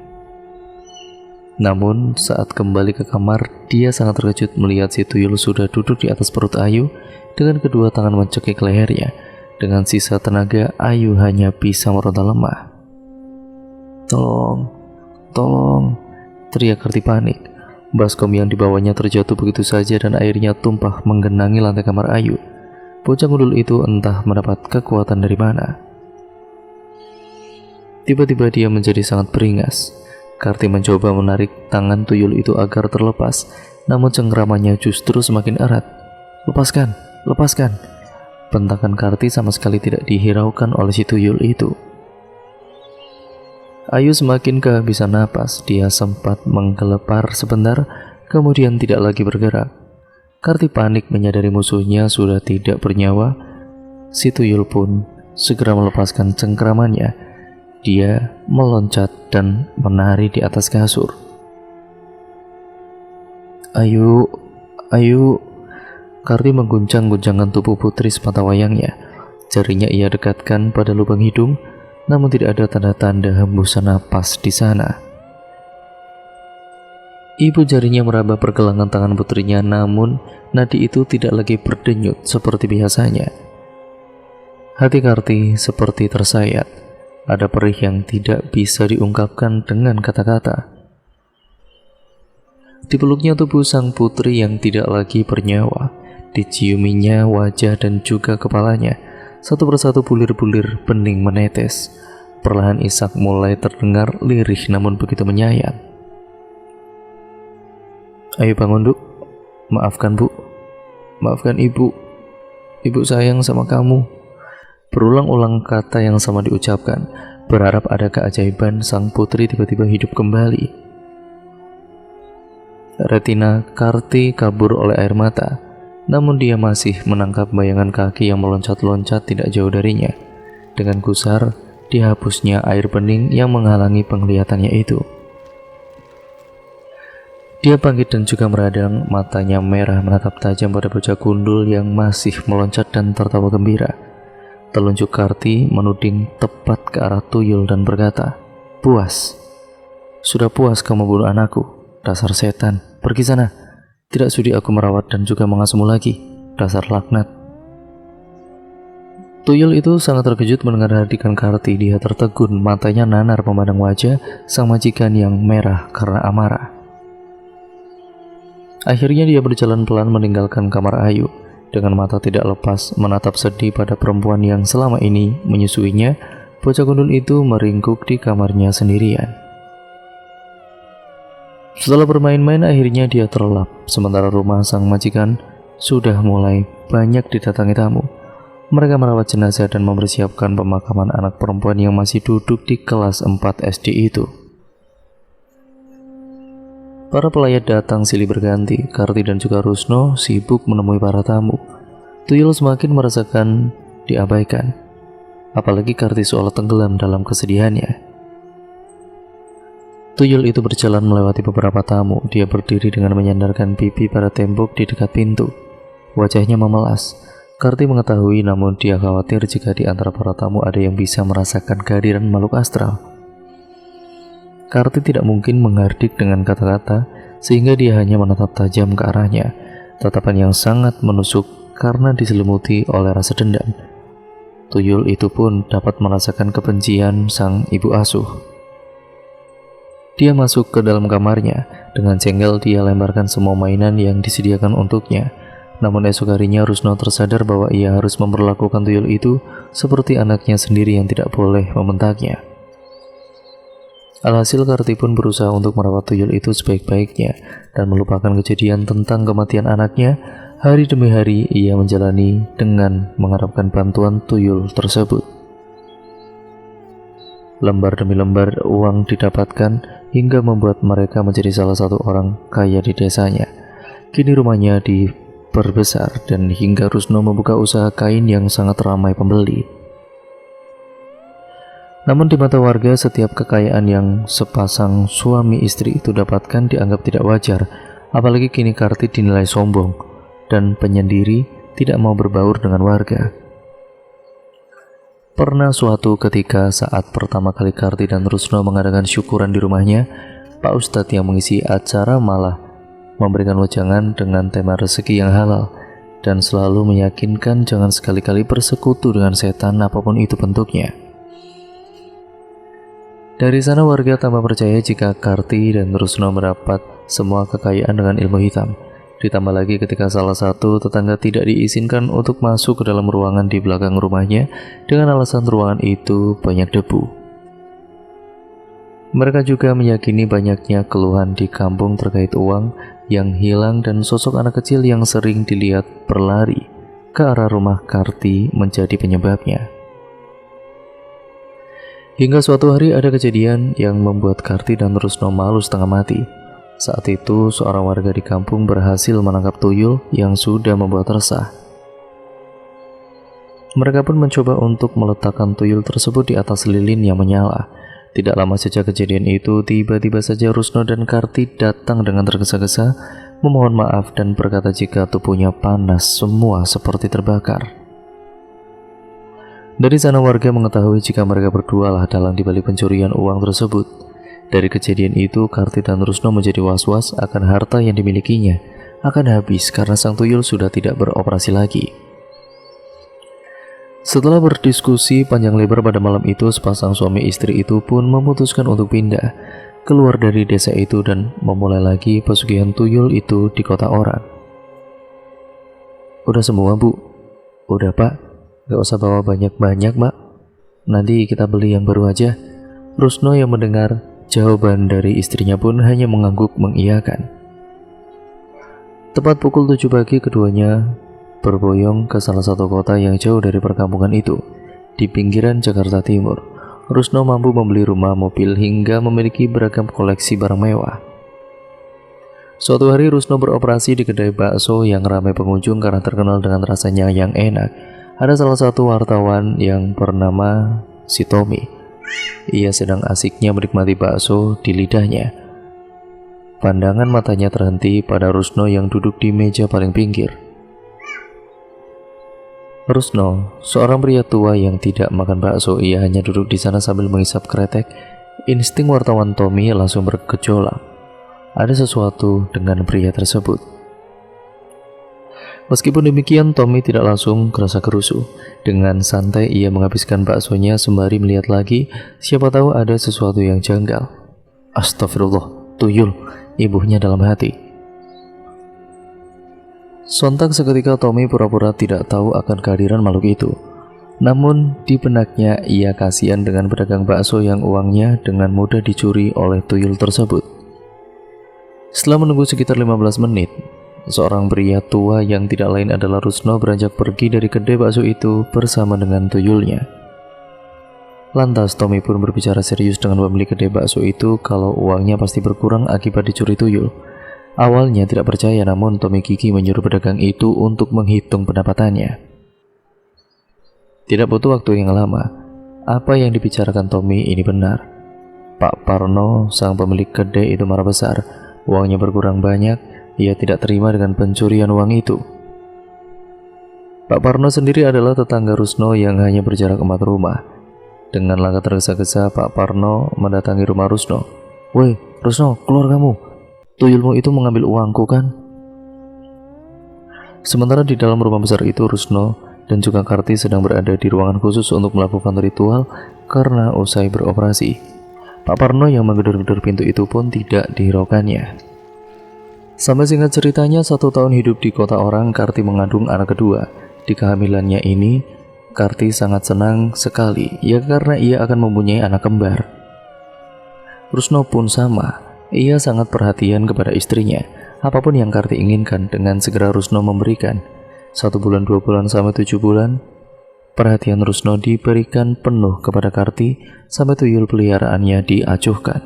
Namun saat kembali ke kamar, dia sangat terkejut melihat si tuyul sudah duduk di atas perut Ayu dengan kedua tangan mencekik lehernya. Dengan sisa tenaga, Ayu hanya bisa meronta lemah. "Tolong, tolong!" teriak Karti panik. Baskom yang dibawanya terjatuh begitu saja dan airnya tumpah menggenangi lantai kamar Ayu. Bocah gundul itu entah mendapat kekuatan dari mana. Tiba-tiba dia menjadi sangat beringas. Karti mencoba menarik tangan tuyul itu agar terlepas, namun cengkramannya justru semakin erat. "Lepaskan, lepaskan!" Bentakan Karti sama sekali tidak dihiraukan oleh si tuyul itu. Ayu semakin kehabisan napas. Dia sempat menggelepar sebentar, kemudian tidak lagi bergerak. Karti panik menyadari musuhnya sudah tidak bernyawa. Si tuyul pun segera melepaskan cengkramannya. Dia meloncat dan menari di atas kasur. "Ayu, Ayu!" Karti mengguncang-guncangkan tubuh putri semata wayangnya. Jarinya ia dekatkan pada lubang hidung, namun tidak ada tanda-tanda hembusan napas di sana. Ibu jarinya meraba pergelangan tangan putrinya, namun nadi itu tidak lagi berdenyut seperti biasanya. Hati Karti seperti tersayat. Ada perih yang tidak bisa diungkapkan dengan kata-kata. Dipeluknya tubuh sang putri yang tidak lagi bernyawa. Diciuminya wajah dan juga kepalanya. Satu persatu bulir-bulir bening menetes. Perlahan isak mulai terdengar lirih namun begitu menyayat. "Ayo bangun, Duk. Maafkan, Bu. Maafkan Ibu. Ibu sayang sama kamu." Berulang-ulang kata yang sama diucapkan, berharap ada keajaiban sang putri tiba-tiba hidup kembali. Retina Karti kabur oleh air mata, namun dia masih menangkap bayangan kaki yang meloncat-loncat tidak jauh darinya. Dengan gusar, dihapusnya air bening yang menghalangi penglihatannya itu. Dia bangkit dan juga meradang, matanya merah menatap tajam pada bocah gundul yang masih meloncat dan tertawa gembira. Telunjuk Karti menuding tepat ke arah tuyul dan berkata, "Puas. Sudah puas kamu bunuh anakku, dasar setan. Pergi sana. Tidak sudi aku merawat dan juga mengasuhmu lagi, dasar laknat." Tuyul itu sangat terkejut mendengar hadikan Karti. Dia tertegun, matanya nanar memandang wajah sang majikan yang merah karena amarah. Akhirnya dia berjalan pelan meninggalkan kamar Ayu. Dengan mata tidak lepas menatap sedih pada perempuan yang selama ini menyusuinya, bocah gundul itu meringkuk di kamarnya sendirian. Setelah bermain-main akhirnya dia terlelap, sementara rumah sang majikan sudah mulai banyak didatangi tamu. Mereka merawat jenazah dan mempersiapkan pemakaman anak perempuan yang masih duduk di kelas 4 SD itu. Para pelayat datang silih berganti. Karti dan juga Rusno sibuk menemui para tamu. Tuyul semakin merasakan diabaikan, apalagi Karti seolah tenggelam dalam kesedihannya. Tuyul itu berjalan melewati beberapa tamu. Dia berdiri dengan menyandarkan pipi pada tembok di dekat pintu. Wajahnya memelas. Karti mengetahui, namun dia khawatir jika di antara para tamu ada yang bisa merasakan kehadiran makhluk astral. Karti tidak mungkin menghardik dengan kata-kata, sehingga dia hanya menatap tajam ke arahnya. Tatapan yang sangat menusuk karena diselimuti oleh rasa dendam. Tuyul itu pun dapat merasakan kebencian sang ibu asuh. Dia masuk ke dalam kamarnya. Dengan jengkel dia lemparkan semua mainan yang disediakan untuknya. Namun esok harinya Rusno tersadar bahwa ia harus memperlakukan tuyul itu seperti anaknya sendiri yang tidak boleh membentaknya. Alhasil Karti pun berusaha untuk merawat tuyul itu sebaik-baiknya dan melupakan kejadian tentang kematian anaknya. Hari demi hari ia menjalani dengan mengharapkan bantuan tuyul tersebut. Lembar demi lembar uang didapatkan hingga membuat mereka menjadi salah satu orang kaya di desanya. Kini rumahnya diperbesar dan hingga Rusno membuka usaha kain yang sangat ramai pembeli. Namun di mata warga, setiap kekayaan yang sepasang suami istri itu dapatkan dianggap tidak wajar. Apalagi kini Karti dinilai sombong dan penyendiri, tidak mau berbaur dengan warga. Pernah suatu ketika saat pertama kali Karti dan Rusno mengadakan syukuran di rumahnya, Pak Ustadz yang mengisi acara malah memberikan wejangan dengan tema rezeki yang halal dan selalu meyakinkan jangan sekali-kali bersekutu dengan setan apapun itu bentuknya. Dari sana warga tambah percaya jika Karti dan Rusno mendapat semua kekayaan dengan ilmu hitam. Ditambah lagi ketika salah satu tetangga tidak diizinkan untuk masuk ke dalam ruangan di belakang rumahnya dengan alasan ruangan itu banyak debu. Mereka juga meyakini banyaknya keluhan di kampung terkait uang yang hilang dan sosok anak kecil yang sering dilihat berlari ke arah rumah Karti menjadi penyebabnya. Hingga suatu hari ada kejadian yang membuat Karti dan Rusno malu setengah mati. Saat itu seorang warga di kampung berhasil menangkap tuyul yang sudah membuat resah. Mereka pun mencoba untuk meletakkan tuyul tersebut di atas lilin yang menyala. Tidak lama sejak kejadian itu, tiba-tiba saja Rusno dan Karti datang dengan tergesa-gesa, memohon maaf dan berkata jika tubuhnya panas semua seperti terbakar. Dari sana warga mengetahui jika mereka berdua lah dalang dibalik pencurian uang tersebut. Dari kejadian itu, Karti dan Rusno menjadi was-was akan harta yang dimilikinya akan habis karena sang tuyul sudah tidak beroperasi lagi. Setelah berdiskusi panjang lebar pada malam itu, sepasang suami istri itu pun memutuskan untuk pindah keluar dari desa itu dan memulai lagi pesugihan tuyul itu di kota orang. Udah semua, Bu? Udah, Pak. Gak usah bawa banyak-banyak, Mbak. Nanti kita beli yang baru aja. Rusno yang mendengar jawaban dari istrinya pun hanya mengangguk mengiyakan. Tepat pukul 7 pagi keduanya berboyong ke salah satu kota yang jauh dari perkampungan itu, di pinggiran Jakarta Timur. Rusno mampu membeli rumah, mobil, hingga memiliki beragam koleksi barang mewah. Suatu hari Rusno beroperasi di kedai bakso yang ramai pengunjung karena terkenal dengan rasanya yang enak. Ada salah satu wartawan yang bernama si Tommy. Ia sedang asiknya menikmati bakso di lidahnya. Pandangan matanya terhenti pada Rusno yang duduk di meja paling pinggir. Rusno, seorang pria tua yang tidak makan bakso, ia hanya duduk di sana sambil menghisap kretek. Insting wartawan Tommy langsung bergejolak. Ada sesuatu dengan pria tersebut. Meskipun demikian, Tommy tidak langsung kerasa kerusuh. Dengan santai ia menghabiskan baksonya sembari melihat lagi, siapa tahu ada sesuatu yang janggal. Astagfirullah, tuyul, ibunya dalam hati. Sontak seketika Tommy pura-pura tidak tahu akan kehadiran makhluk itu. Namun di benaknya ia kasihan dengan pedagang bakso yang uangnya dengan mudah dicuri oleh tuyul tersebut. Setelah menunggu sekitar 15 menit, seorang pria tua yang tidak lain adalah Rusno beranjak pergi dari kedai bakso itu bersama dengan tuyulnya. Lantas Tommy pun berbicara serius dengan pemilik kedai bakso itu kalau uangnya pasti berkurang akibat dicuri tuyul. Awalnya tidak percaya, namun Tommy gigih menyuruh pedagang itu untuk menghitung pendapatannya. Tidak butuh waktu yang lama, apa yang dibicarakan Tommy ini benar. Pak Parno, sang pemilik kedai itu marah besar. Uangnya berkurang banyak. Ia tidak terima dengan pencurian uang itu. Pak Parno sendiri adalah tetangga Rusno yang hanya berjarak 4 rumah. Dengan langkah tergesa-gesa, Pak Parno mendatangi rumah Rusno. "Woi, Rusno, keluar kamu. Tuyulmu itu mengambil uangku kan?" Sementara di dalam rumah besar itu, Rusno dan juga Karti sedang berada di ruangan khusus untuk melakukan ritual karena usai beroperasi. Pak Parno yang menggedor-gedor pintu itu pun tidak dihiraukannya. Sampai singkat ceritanya, 1 tahun hidup di kota orang, Karti mengandung anak kedua. Di kehamilannya ini, Karti sangat senang sekali, ya karena ia akan mempunyai anak kembar. Rusno pun sama, ia sangat perhatian kepada istrinya. Apapun yang Karti inginkan, dengan segera Rusno memberikan. 1 bulan, 2 bulan, sampai 7 bulan, perhatian Rusno diberikan penuh kepada Karti sampai tuyul peliharaannya diacuhkan.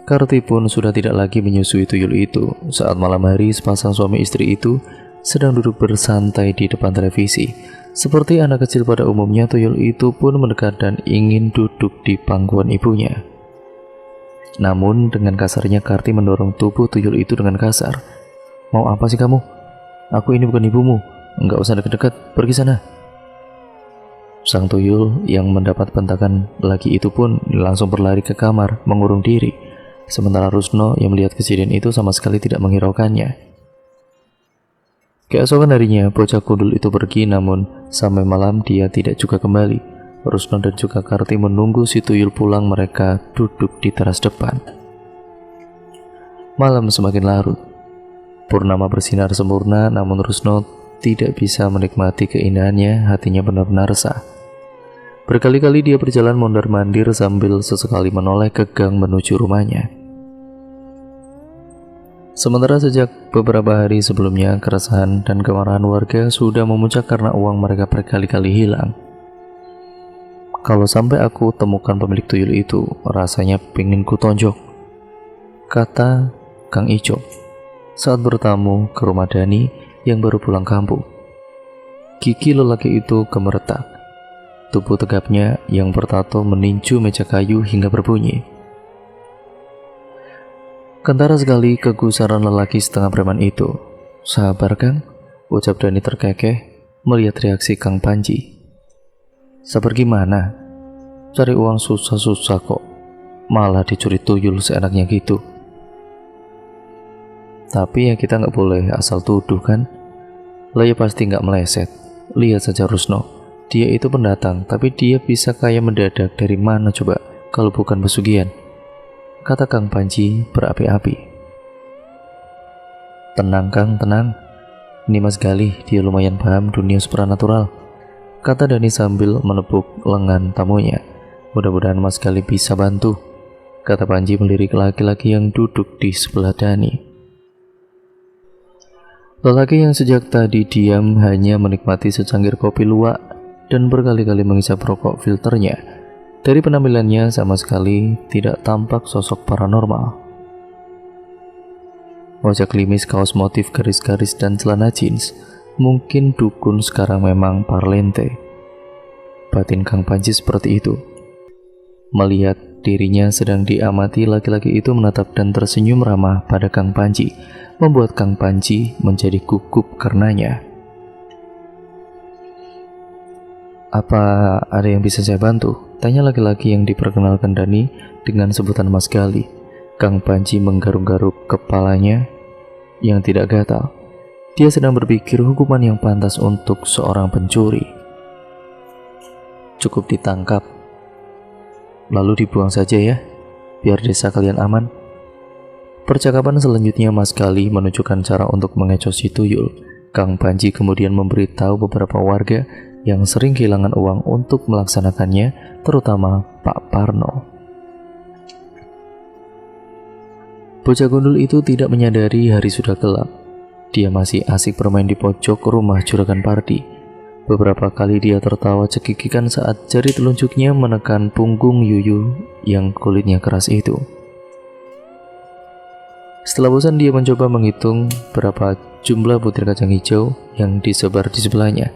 Karti pun sudah tidak lagi menyusui tuyul itu. Saat malam hari, sepasang suami istri itu sedang duduk bersantai di depan televisi. Seperti anak kecil pada umumnya, tuyul itu pun mendekat dan ingin duduk di pangkuan ibunya. Namun dengan kasarnya Karti mendorong tubuh tuyul itu dengan kasar. "Mau apa sih kamu? Aku ini bukan ibumu. Enggak usah dekat-dekat, pergi sana." Sang tuyul yang mendapat bentakan lagi itu pun langsung berlari ke kamar mengurung diri. Sementara Rusno yang melihat kejadian itu sama sekali tidak menghiraukannya. Keesokan harinya bocah gundul itu pergi, namun sampai malam dia tidak juga kembali. Rusno dan juga Karti menunggu si tuyul pulang. Mereka duduk di teras depan. Malam semakin larut. Purnama bersinar sempurna, namun Rusno tidak bisa menikmati keindahannya. Hatinya benar-benar resah. Berkali-kali dia berjalan mondar-mandir sambil sesekali menoleh ke gang menuju rumahnya. Sementara sejak beberapa hari sebelumnya, keresahan dan kemarahan warga sudah memuncak karena uang mereka berkali-kali hilang. "Kalau sampai aku temukan pemilik tuyul itu, rasanya pengen ku tonjok," kata Kang Ijo saat bertamu ke rumah Dani yang baru pulang kampung. Gigi lelaki itu gemeretak. Tubuh tegapnya yang bertato meninju meja kayu hingga berbunyi. Kentara sekali kegusaran lelaki setengah preman itu. "Sabar Kang," ucap Dani terkekeh melihat reaksi Kang Panji. "Sabar gimana? Cari uang susah-susah kok, malah dicuri tuyul seenaknya gitu." "Tapi ya kita nggak boleh asal tuduh kan? Lah ya pasti nggak meleset. Lihat saja Rusno, dia itu pendatang, tapi dia bisa kaya mendadak dari mana coba kalau bukan pesugihan?" kata Kang Panji berapi-api. "Tenang Kang, tenang. Ini Mas Galih, dia lumayan paham dunia supranatural," kata Dani sambil menepuk lengan tamunya. "Mudah-mudahan Mas Galih bisa bantu," kata Panji melirik laki-laki yang duduk di sebelah Dani. Lelaki yang sejak tadi diam hanya menikmati secangkir kopi luwak dan berkali-kali menghisap rokok filternya. Dari penampilannya sama sekali tidak tampak sosok paranormal. Wajah klimis, kaos motif garis-garis dan celana jeans. Mungkin dukun sekarang memang parlente. Batin Kang Panji seperti itu. Melihat dirinya sedang diamati, laki-laki itu menatap dan tersenyum ramah pada Kang Panji, membuat Kang Panji menjadi gugup karenanya. "Apa ada yang bisa saya bantu?" tanya laki-laki yang diperkenalkan Dani dengan sebutan Mas Gali. Kang Panji menggaruk-garuk kepalanya yang tidak gatal. Dia sedang berpikir hukuman yang pantas untuk seorang pencuri. Cukup ditangkap, lalu dibuang saja ya, biar desa kalian aman. Percakapan selanjutnya Mas Gali menunjukkan cara untuk mengecoh si tuyul. Kang Panji kemudian memberitahu beberapa warga yang sering kehilangan uang untuk melaksanakannya, terutama Pak Parno. Bocah gundul itu tidak menyadari hari sudah gelap. Dia masih asik bermain di pojok rumah Juragan Pardi. Beberapa kali dia tertawa cekikikan saat jari telunjuknya menekan punggung Yuyu yang kulitnya keras itu. Setelah bosan, dia mencoba menghitung berapa jumlah butir kacang hijau yang disebar di sebelahnya.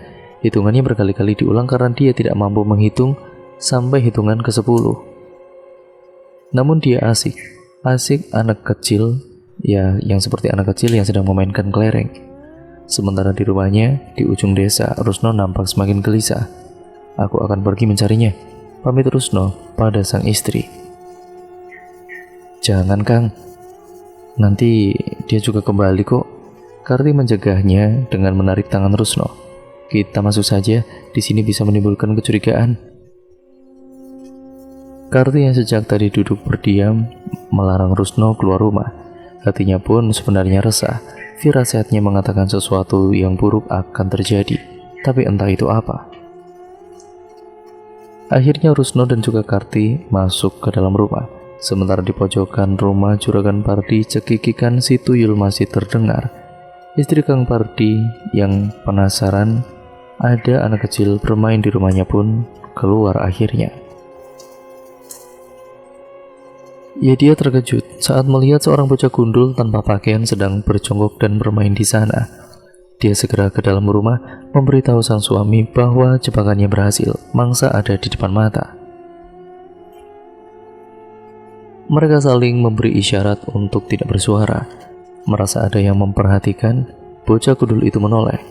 Hitungannya berkali-kali diulang karena dia tidak mampu menghitung sampai hitungan ke-10. Namun dia asik anak kecil, ya yang seperti anak kecil yang sedang memainkan kelereng. Sementara di rumahnya di ujung desa, Rusno nampak semakin gelisah. "Aku akan pergi mencarinya," pamit Rusno pada sang istri. "Jangan Kang, nanti dia juga kembali kok," Karti mencegahnya dengan menarik tangan Rusno. "Kita masuk saja, di sini bisa menimbulkan kecurigaan." Karti yang sejak tadi duduk berdiam melarang Rusno keluar rumah. Hatinya pun sebenarnya resah. Firasatnya mengatakan sesuatu yang buruk akan terjadi, tapi entah itu apa. Akhirnya Rusno dan juga Karti masuk ke dalam rumah. Sementara di pojokan rumah Juragan Pardi, cekikikan si tuyul masih terdengar. Istri Kang Pardi yang penasaran ada anak kecil bermain di rumahnya pun keluar akhirnya. Ya, dia terkejut saat melihat seorang bocah gundul tanpa pakaian sedang berjongkok dan bermain di sana. Dia segera ke dalam rumah memberitahu sang suami bahwa jebakannya berhasil, mangsa ada di depan mata. Mereka saling memberi isyarat untuk tidak bersuara. Merasa ada yang memperhatikan, bocah kudul itu menoleh.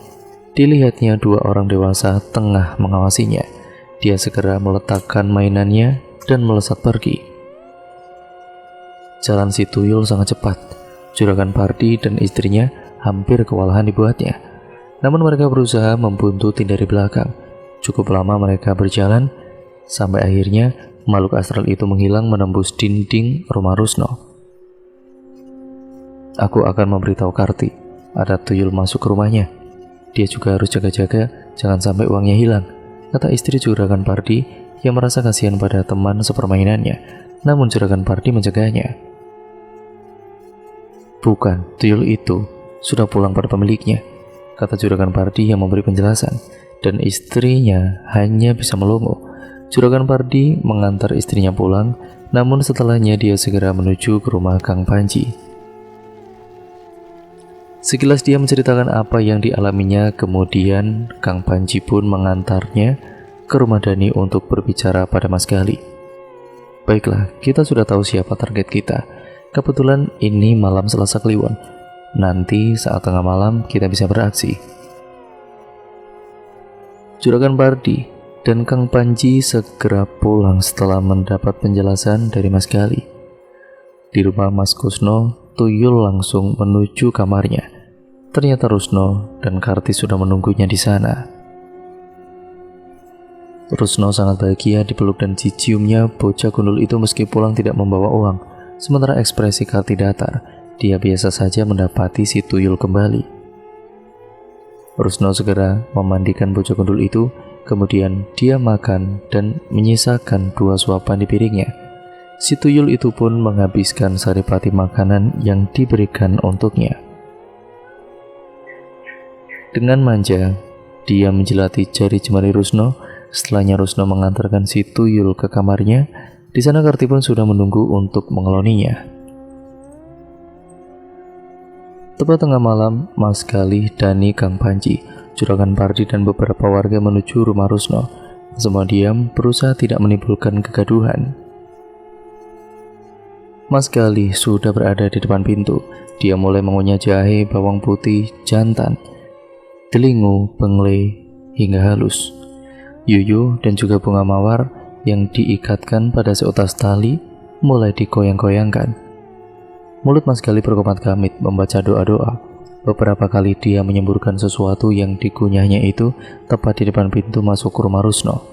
Dilihatnya dua orang dewasa tengah mengawasinya. Dia segera meletakkan mainannya dan melesat pergi. Jalan si tuyul sangat cepat. Juragan Pardi dan istrinya hampir kewalahan dibuatnya. Namun mereka berusaha membuntuti dari belakang. Cukup lama mereka berjalan, sampai akhirnya makhluk astral itu menghilang menembus dinding rumah Rusno. Aku akan memberitahu Karti, ada tuyul masuk ke rumahnya. Dia juga harus jaga-jaga, jangan sampai uangnya hilang, kata istri Juragan Pardi yang merasa kasihan pada teman sepermainannya. Namun Juragan Pardi mencegahnya. Bukan, tuyul itu sudah pulang pada pemiliknya, kata Juragan Pardi yang memberi penjelasan, dan istrinya hanya bisa melongo. Juragan Pardi mengantar istrinya pulang, namun setelahnya dia segera menuju ke rumah Kang Panji. Sekilas dia menceritakan apa yang dialaminya, kemudian Kang Panji pun mengantarnya ke rumah Dani untuk berbicara pada Mas Gali. Baiklah, kita sudah tahu siapa target kita. Kebetulan ini malam Selasa Kliwon. Nanti saat tengah malam kita bisa beraksi. Juragan Pardi dan Kang Panji segera pulang setelah mendapat penjelasan dari Mas Gali. Di rumah Mas Kusno, tuyul langsung menuju kamarnya. Ternyata Rusno dan Karti sudah menunggunya di sana. Rusno sangat bahagia dipeluk dan diciumnya bocah gundul itu meski pulang tidak membawa uang. Sementara ekspresi Karti datar, dia biasa saja mendapati si tuyul kembali. Rusno segera memandikan bocah gundul itu. Kemudian dia makan dan menyisakan 2 suapan di piringnya. Si tuyul itu pun menghabiskan saripati makanan yang diberikan untuknya. Dengan manja, dia menjilati jari jemari Rusno. Setelahnya Rusno mengantarkan si tuyul ke kamarnya. Di sana Karti pun sudah menunggu untuk mengeloninya. Tepat tengah malam, Mas Gali, Dani, Kang Panji, Juragan Pardi dan beberapa warga menuju rumah Rusno. Semua diam, berusaha tidak menimbulkan kegaduhan. Mas Gali sudah berada di depan pintu. Dia mulai mengunyah jahe, bawang putih, jantan, delingo, bengle, hingga halus. Yuyu dan juga bunga mawar yang diikatkan pada seutas tali mulai digoyang-goyangkan. Mulut Mas Gali berkomat-kamit membaca doa-doa. Beberapa kali dia menyemburkan sesuatu yang dikunyahnya itu tepat di depan pintu masuk ke rumah Rusno.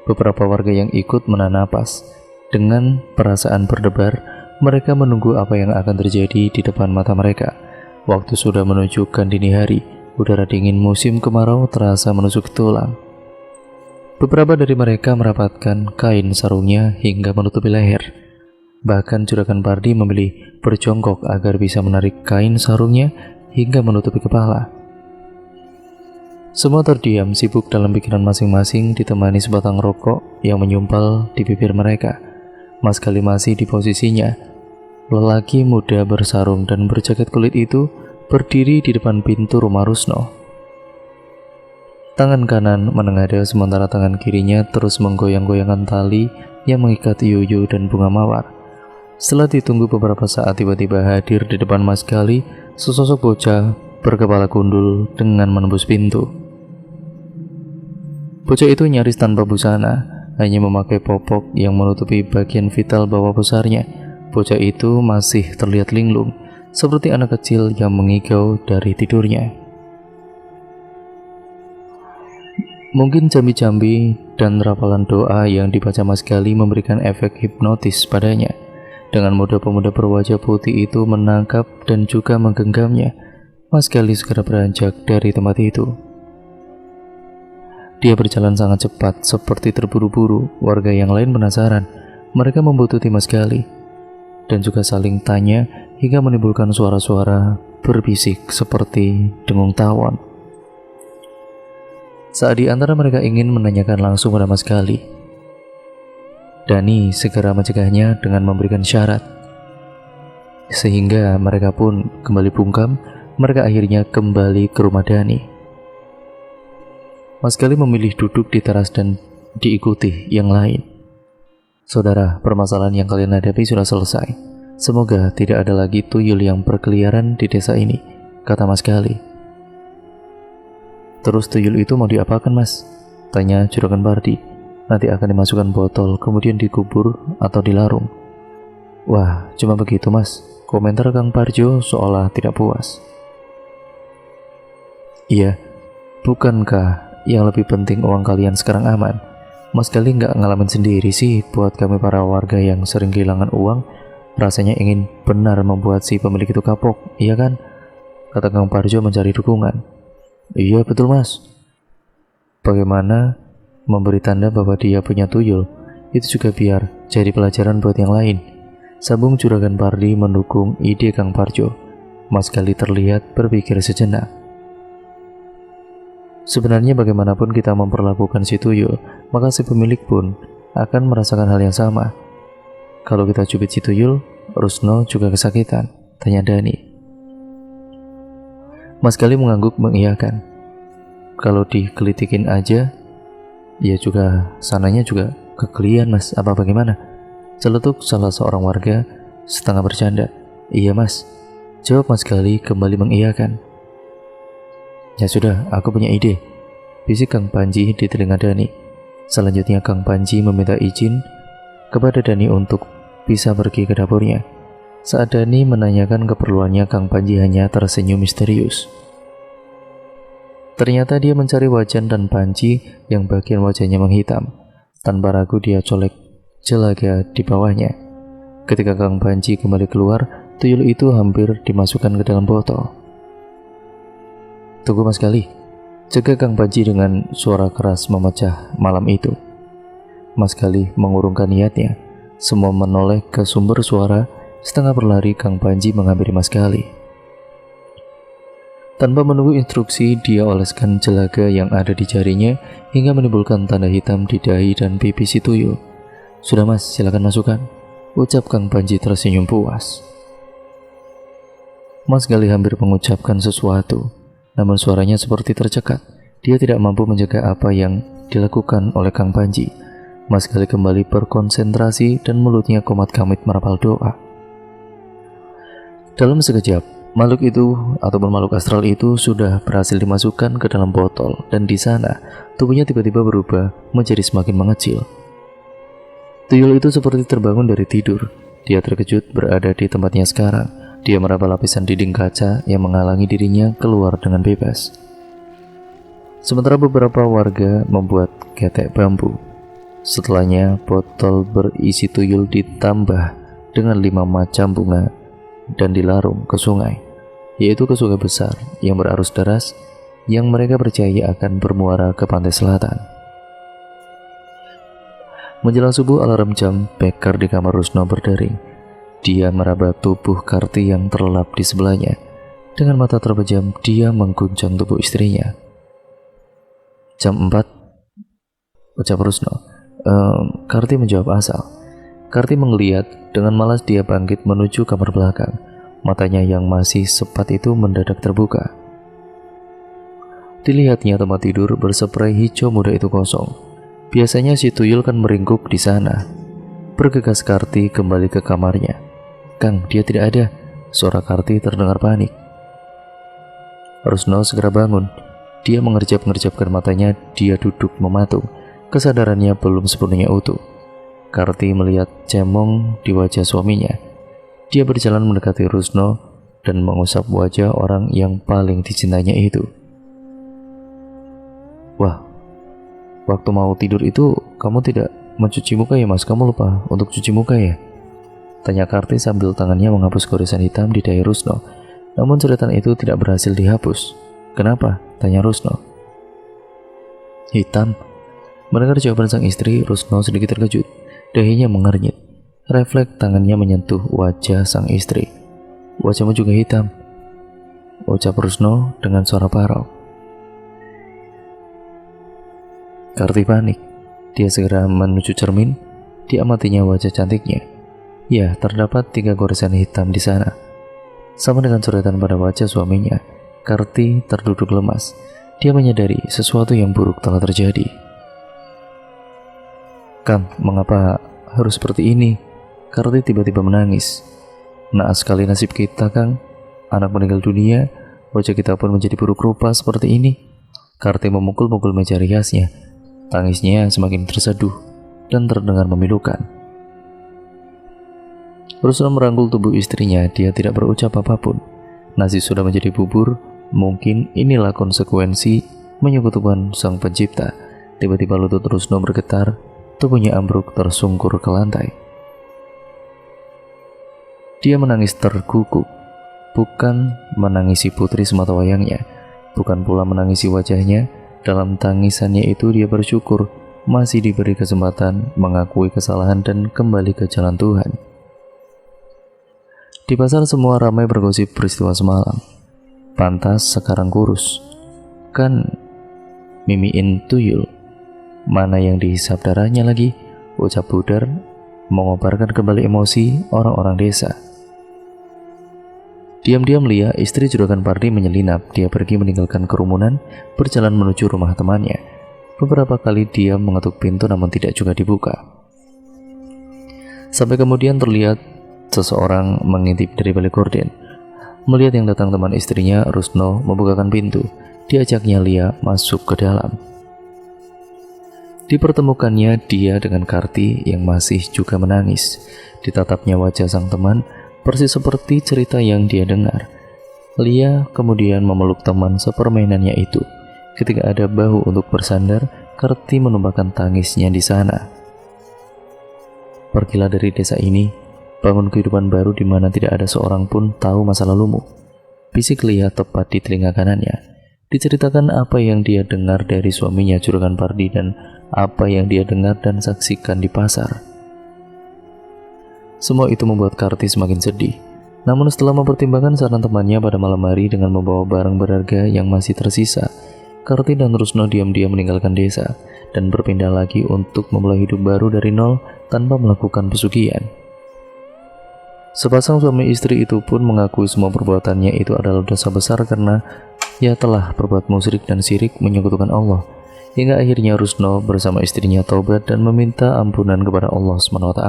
Beberapa warga yang ikut menahan napas. Dengan perasaan berdebar, mereka menunggu apa yang akan terjadi di depan mata mereka. Waktu sudah menunjukkan dini hari, udara dingin musim kemarau terasa menusuk tulang. Beberapa dari mereka merapatkan kain sarungnya hingga menutupi leher. Bahkan Juragan Pardi memilih berjongkok agar bisa menarik kain sarungnya hingga menutupi kepala. Semua terdiam sibuk dalam pikiran masing-masing ditemani sebatang rokok yang menyumpal di bibir mereka. Mas Gali masih di posisinya. Lelaki muda bersarung dan berjaket kulit itu berdiri di depan pintu rumah Rusno. Tangan kanan menengadah sementara tangan kirinya terus menggoyang-goyangkan tali yang mengikat Yuyu dan bunga mawar. Setelah ditunggu beberapa saat, tiba-tiba hadir di depan Mas Gali sesosok bocah berkepala gundul dengan menembus pintu. Bocah itu nyaris tanpa busana, hanya memakai popok yang menutupi bagian vital bawah besarnya. Bocah itu masih terlihat linglung, seperti anak kecil yang mengigau dari tidurnya. Mungkin jambi-jambi dan rapalan doa yang dibaca Mas Gali memberikan efek hipnotis padanya. Dengan mudah pemuda berwajah putih itu menangkap dan juga menggenggamnya. Mas Gali segera beranjak dari tempat itu. Dia berjalan sangat cepat, seperti terburu-buru. Warga yang lain penasaran. Mereka membututi Mas Gali dan juga saling tanya hingga menimbulkan suara-suara berbisik seperti dengung tawon. Saat di antara mereka ingin menanyakan langsung pada Mas Gali, Dani segera mencegahnya dengan memberikan syarat. Sehingga mereka pun kembali bungkam. Mereka akhirnya kembali ke rumah Dani. Mas Gali memilih duduk di teras dan diikuti yang lain. Saudara, permasalahan yang kalian hadapi sudah selesai. Semoga tidak ada lagi tuyul yang berkeliaran di desa ini, kata Mas Gali. Terus tuyul itu mau diapakan, Mas? Tanya Juragan Pardi. Nanti akan dimasukkan botol, kemudian dikubur atau dilarung. Wah, cuma begitu, Mas. Komentar Kang Parjo seolah tidak puas. Iya, bukankah yang lebih penting uang kalian sekarang aman? Mas Gali nggak ngalamin sendiri sih, buat kami para warga yang sering kehilangan uang, rasanya ingin benar membuat si pemilik itu kapok, iya kan? Kata Kang Parjo mencari dukungan. Iya betul, Mas. Bagaimana memberi tanda bahwa dia punya tuyul, itu juga biar jadi pelajaran buat yang lain. Sambung Juragan Pardi mendukung ide Kang Parjo. Mas Gali terlihat berpikir sejenak. Sebenarnya bagaimanapun kita memperlakukan si tuyul, maka si pemilik pun akan merasakan hal yang sama. Kalau kita cubit si tuyul, Rusno juga kesakitan, tanya Dani. Mas Gali mengangguk mengiyakan. Kalau dikelitikin aja, ya juga sananya juga kekelian, Mas, apa bagaimana? Celetuk salah seorang warga setengah bercanda. Iya, Mas, jawab Mas Gali kembali mengiyakan. Ya sudah, aku punya ide, bisik Kang Panji di telinga Dani. Selanjutnya Kang Panji meminta izin kepada Dani untuk bisa pergi ke dapurnya. Saat Dani menanyakan keperluannya, Kang Panji hanya tersenyum misterius. Ternyata dia mencari wajan dan panci yang bagian wajahnya menghitam. Tanpa ragu dia colek jelaga di bawahnya. Ketika Kang Panji kembali keluar, tuyul itu hampir dimasukkan ke dalam botol. Tunggu Mas Gali, jaga Kang Panji dengan suara keras memecah malam itu. Mas Gali mengurungkan niatnya. Semua menoleh ke sumber suara. Setengah berlari Kang Panji menghampiri Mas Gali. Tanpa menunggu instruksi, dia oleskan jelaga yang ada di jarinya hingga menimbulkan tanda hitam di dahi dan pipi si tuyul. Sudah, Mas, silakan masukkan, ucap Kang Panji tersenyum puas. Mas Gali hampir mengucapkan sesuatu, namun suaranya seperti tercekat. Dia tidak mampu menjaga apa yang dilakukan oleh Kang Panji. Mas Gali kembali berkonsentrasi dan mulutnya komat-kamit merapal doa. Dalam sekejap, makhluk itu ataupun makhluk astral itu sudah berhasil dimasukkan ke dalam botol, dan di sana tubuhnya tiba-tiba berubah menjadi semakin mengecil. Tuyul itu seperti terbangun dari tidur. Dia terkejut berada di tempatnya sekarang. Dia meraba lapisan dinding kaca yang menghalangi dirinya keluar dengan bebas. Sementara beberapa warga membuat ketek bambu. Setelahnya, botol berisi tuyul ditambah dengan 5 macam bunga dan dilarung ke sungai, yaitu ke sungai besar yang berarus deras yang mereka percaya akan bermuara ke pantai selatan. Menjelang subuh, alarm jam beker di kamar Rusno berdering. Dia meraba tubuh Karti yang terlelap di sebelahnya. Dengan mata terpejam, dia mengguncang tubuh istrinya. Jam 4, ucap Rusno. Karti menjawab asal. Karti menggeliat, dengan malas dia bangkit menuju kamar belakang. Matanya yang masih sepat itu mendadak terbuka. Dilihatnya tempat tidur berspray hijau muda itu kosong. Biasanya si tuyul kan meringkuk di sana. Bergegas Karti kembali ke kamarnya. Kang, dia tidak ada. Suara Karti terdengar panik. Rusno segera bangun. Dia mengerjap-ngerjapkan matanya. Dia duduk mematung. Kesadarannya belum sepenuhnya utuh. Karti melihat cemong di wajah suaminya. Dia berjalan mendekati Rusno dan mengusap wajah orang yang paling dicintainya itu. Wah, waktu mau tidur itu kamu tidak mencuci muka ya, Mas? Kamu lupa untuk cuci muka ya? Tanya Karti sambil tangannya menghapus goresan hitam di dahi Rusno. Namun coretan itu tidak berhasil dihapus. Kenapa? Tanya Rusno. Hitam? Mendengar jawaban sang istri, Rusno sedikit terkejut. Dahinya mengernyit. Refleks tangannya menyentuh wajah sang istri. Wajahmu juga hitam, ucap Rusno dengan suara parau. Karti panik. Dia segera menuju cermin. Diamatinya wajah cantiknya. Ya, terdapat 3 goresan hitam di sana. Sama dengan coretan pada wajah suaminya, Karti terduduk lemas. Dia menyadari sesuatu yang buruk telah terjadi. Kang, mengapa harus seperti ini? Karti tiba-tiba menangis. Naas sekali nasib kita, Kang. Anak meninggal dunia, wajah kita pun menjadi buruk rupa seperti ini. Karti memukul-mukul meja riasnya. Tangisnya semakin terseduh dan terdengar memilukan. Rusno merangkul tubuh istrinya, dia tidak berucap apapun. Nasi sudah menjadi bubur, mungkin inilah konsekuensi menyekutukan Sang Pencipta. Tiba-tiba lutut Rusno bergetar, tubuhnya ambruk tersungkur ke lantai. Dia menangis terguguk, bukan menangisi putri sematawayangnya, bukan pula menangisi wajahnya. Dalam tangisannya itu dia bersyukur masih diberi kesempatan mengakui kesalahan dan kembali ke jalan Tuhan. Di pasar semua ramai bergosip peristiwa semalam. Pantas sekarang kurus, kan mimiin tuyul. Mana yang dihisap darahnya lagi, ucap Budar mengobarkan kembali emosi orang-orang desa. Diam-diam Lia, istri juragan Pardi, menyelinap. Dia pergi meninggalkan kerumunan, berjalan menuju rumah temannya. Beberapa kali dia mengetuk pintu namun tidak juga dibuka. Sampai kemudian terlihat seseorang mengintip dari balik gorden. Melihat yang datang teman istrinya, Rusno membukakan pintu. Diajaknya Lia masuk ke dalam. Dipertemukannya dia dengan Karti yang masih juga menangis. Ditatapnya wajah sang teman, persis seperti cerita yang dia dengar. Lia kemudian memeluk teman sepermainannya itu. Ketika ada bahu untuk bersandar, Karti menumpahkan tangisnya di sana. Pergilah dari desa ini, bangun kehidupan baru di mana tidak ada seorang pun tahu masa lalumu. Bisik Lia tepat di telinga kanannya. Diceritakan apa yang dia dengar dari suaminya Juragan Pardi dan apa yang dia dengar dan saksikan di pasar. Semua itu membuat Karti semakin sedih. Namun setelah mempertimbangkan saran temannya pada malam hari dengan membawa barang berharga yang masih tersisa, Karti dan Rusno diam-diam meninggalkan desa dan berpindah lagi untuk memulai hidup baru dari nol tanpa melakukan pesugihan. Sepasang suami istri itu pun mengakui semua perbuatannya itu adalah dosa besar karena ia telah berbuat musyrik dan syirik menyekutukan Allah. Hingga akhirnya Rusno bersama istrinya taubat dan meminta ampunan kepada Allah SWT.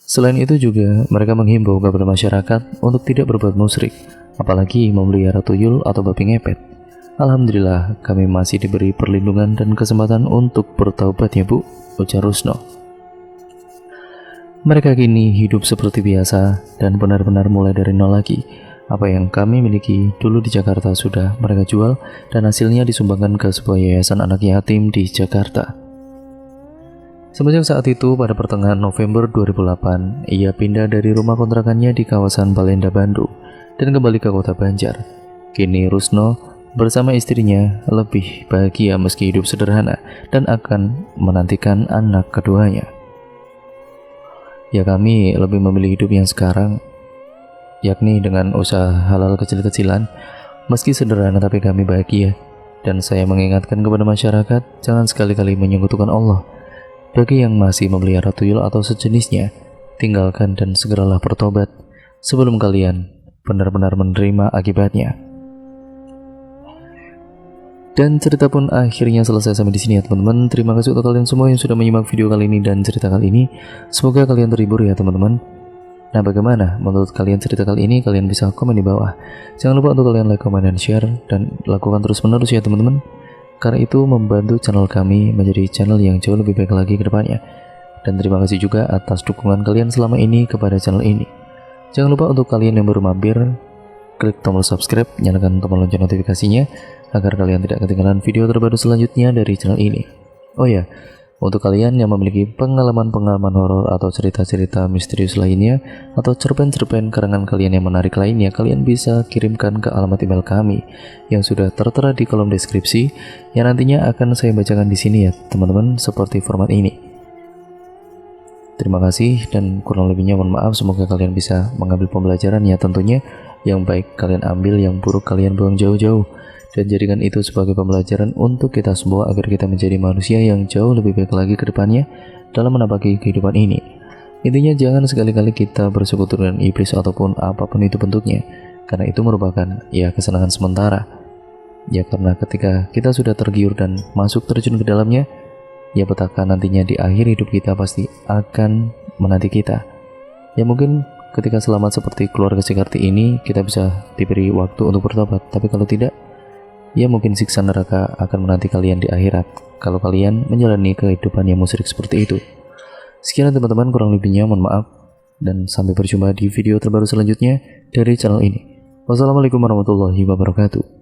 Selain itu juga mereka menghimbau kepada masyarakat untuk tidak berbuat musyrik, apalagi memelihara tuyul atau babi ngepet. Alhamdulillah kami masih diberi perlindungan dan kesempatan untuk bertaubat ya Bu, ujar Rusno. Mereka kini hidup seperti biasa dan benar-benar mulai dari nol lagi. Apa yang kami miliki dulu di Jakarta sudah mereka jual dan hasilnya disumbangkan ke sebuah yayasan anak yatim di Jakarta. Semenjak saat itu, pada pertengahan November 2008, ia pindah dari rumah kontrakannya di kawasan Balenda, Bandung, dan kembali ke kota Banjar. Kini Rusno bersama istrinya lebih bahagia meski hidup sederhana dan akan menantikan anak keduanya. Ya, kami lebih memilih hidup yang sekarang, yakni dengan usaha halal kecil-kecilan. Meski sederhana tapi kami bahagia. Dan saya mengingatkan kepada masyarakat, jangan sekali-kali menyekutukan Allah. Bagi yang masih memelihara tuyul atau sejenisnya, tinggalkan dan segeralah bertobat sebelum kalian benar-benar menerima akibatnya. Dan cerita pun akhirnya selesai sampai di sini ya teman-teman. Terima kasih untuk kalian semua yang sudah menyimak video kali ini dan cerita kali ini. Semoga kalian terhibur ya teman-teman. Nah, bagaimana menurut kalian cerita kali ini? Kalian bisa komen di bawah. Jangan lupa untuk kalian like, comment, dan share, dan lakukan terus-menerus ya teman-teman. Karena itu membantu channel kami menjadi channel yang jauh lebih baik lagi ke depannya. Dan terima kasih juga atas dukungan kalian selama ini kepada channel ini. Jangan lupa untuk kalian yang baru mampir, klik tombol subscribe, nyalakan tombol lonceng notifikasinya agar kalian tidak ketinggalan video terbaru selanjutnya dari channel ini. Oh ya, untuk kalian yang memiliki pengalaman-pengalaman horor atau cerita-cerita misterius lainnya atau cerpen-cerpen karangan kalian yang menarik lainnya, kalian bisa kirimkan ke alamat email kami yang sudah tertera di kolom deskripsi yang nantinya akan saya bacakan di sini ya teman-teman, seperti format ini. Terima kasih dan kurang lebihnya mohon maaf. Semoga kalian bisa mengambil pembelajaran ya tentunya. Yang baik kalian ambil, yang buruk kalian buang jauh-jauh. Dan jadikan itu sebagai pembelajaran untuk kita semua agar kita menjadi manusia yang jauh lebih baik lagi ke depannya dalam menapaki kehidupan ini. Intinya jangan sekali-kali kita bersekutu dengan iblis ataupun apapun itu bentuknya, karena itu merupakan ya kesenangan sementara. Ya karena ketika kita sudah tergiur dan masuk terjun ke dalamnya, ya petaka nantinya di akhir hidup kita pasti akan menanti kita. Ya mungkin ketika selamat seperti keluarga si Karti ini, kita bisa diberi waktu untuk bertobat. Tapi kalau tidak, ya mungkin siksa neraka akan menanti kalian di akhirat kalau kalian menjalani kehidupan yang musyrik seperti itu. Sekian teman-teman, kurang lebihnya mohon maaf, dan sampai berjumpa di video terbaru selanjutnya dari channel ini. Wassalamualaikum warahmatullahi wabarakatuh.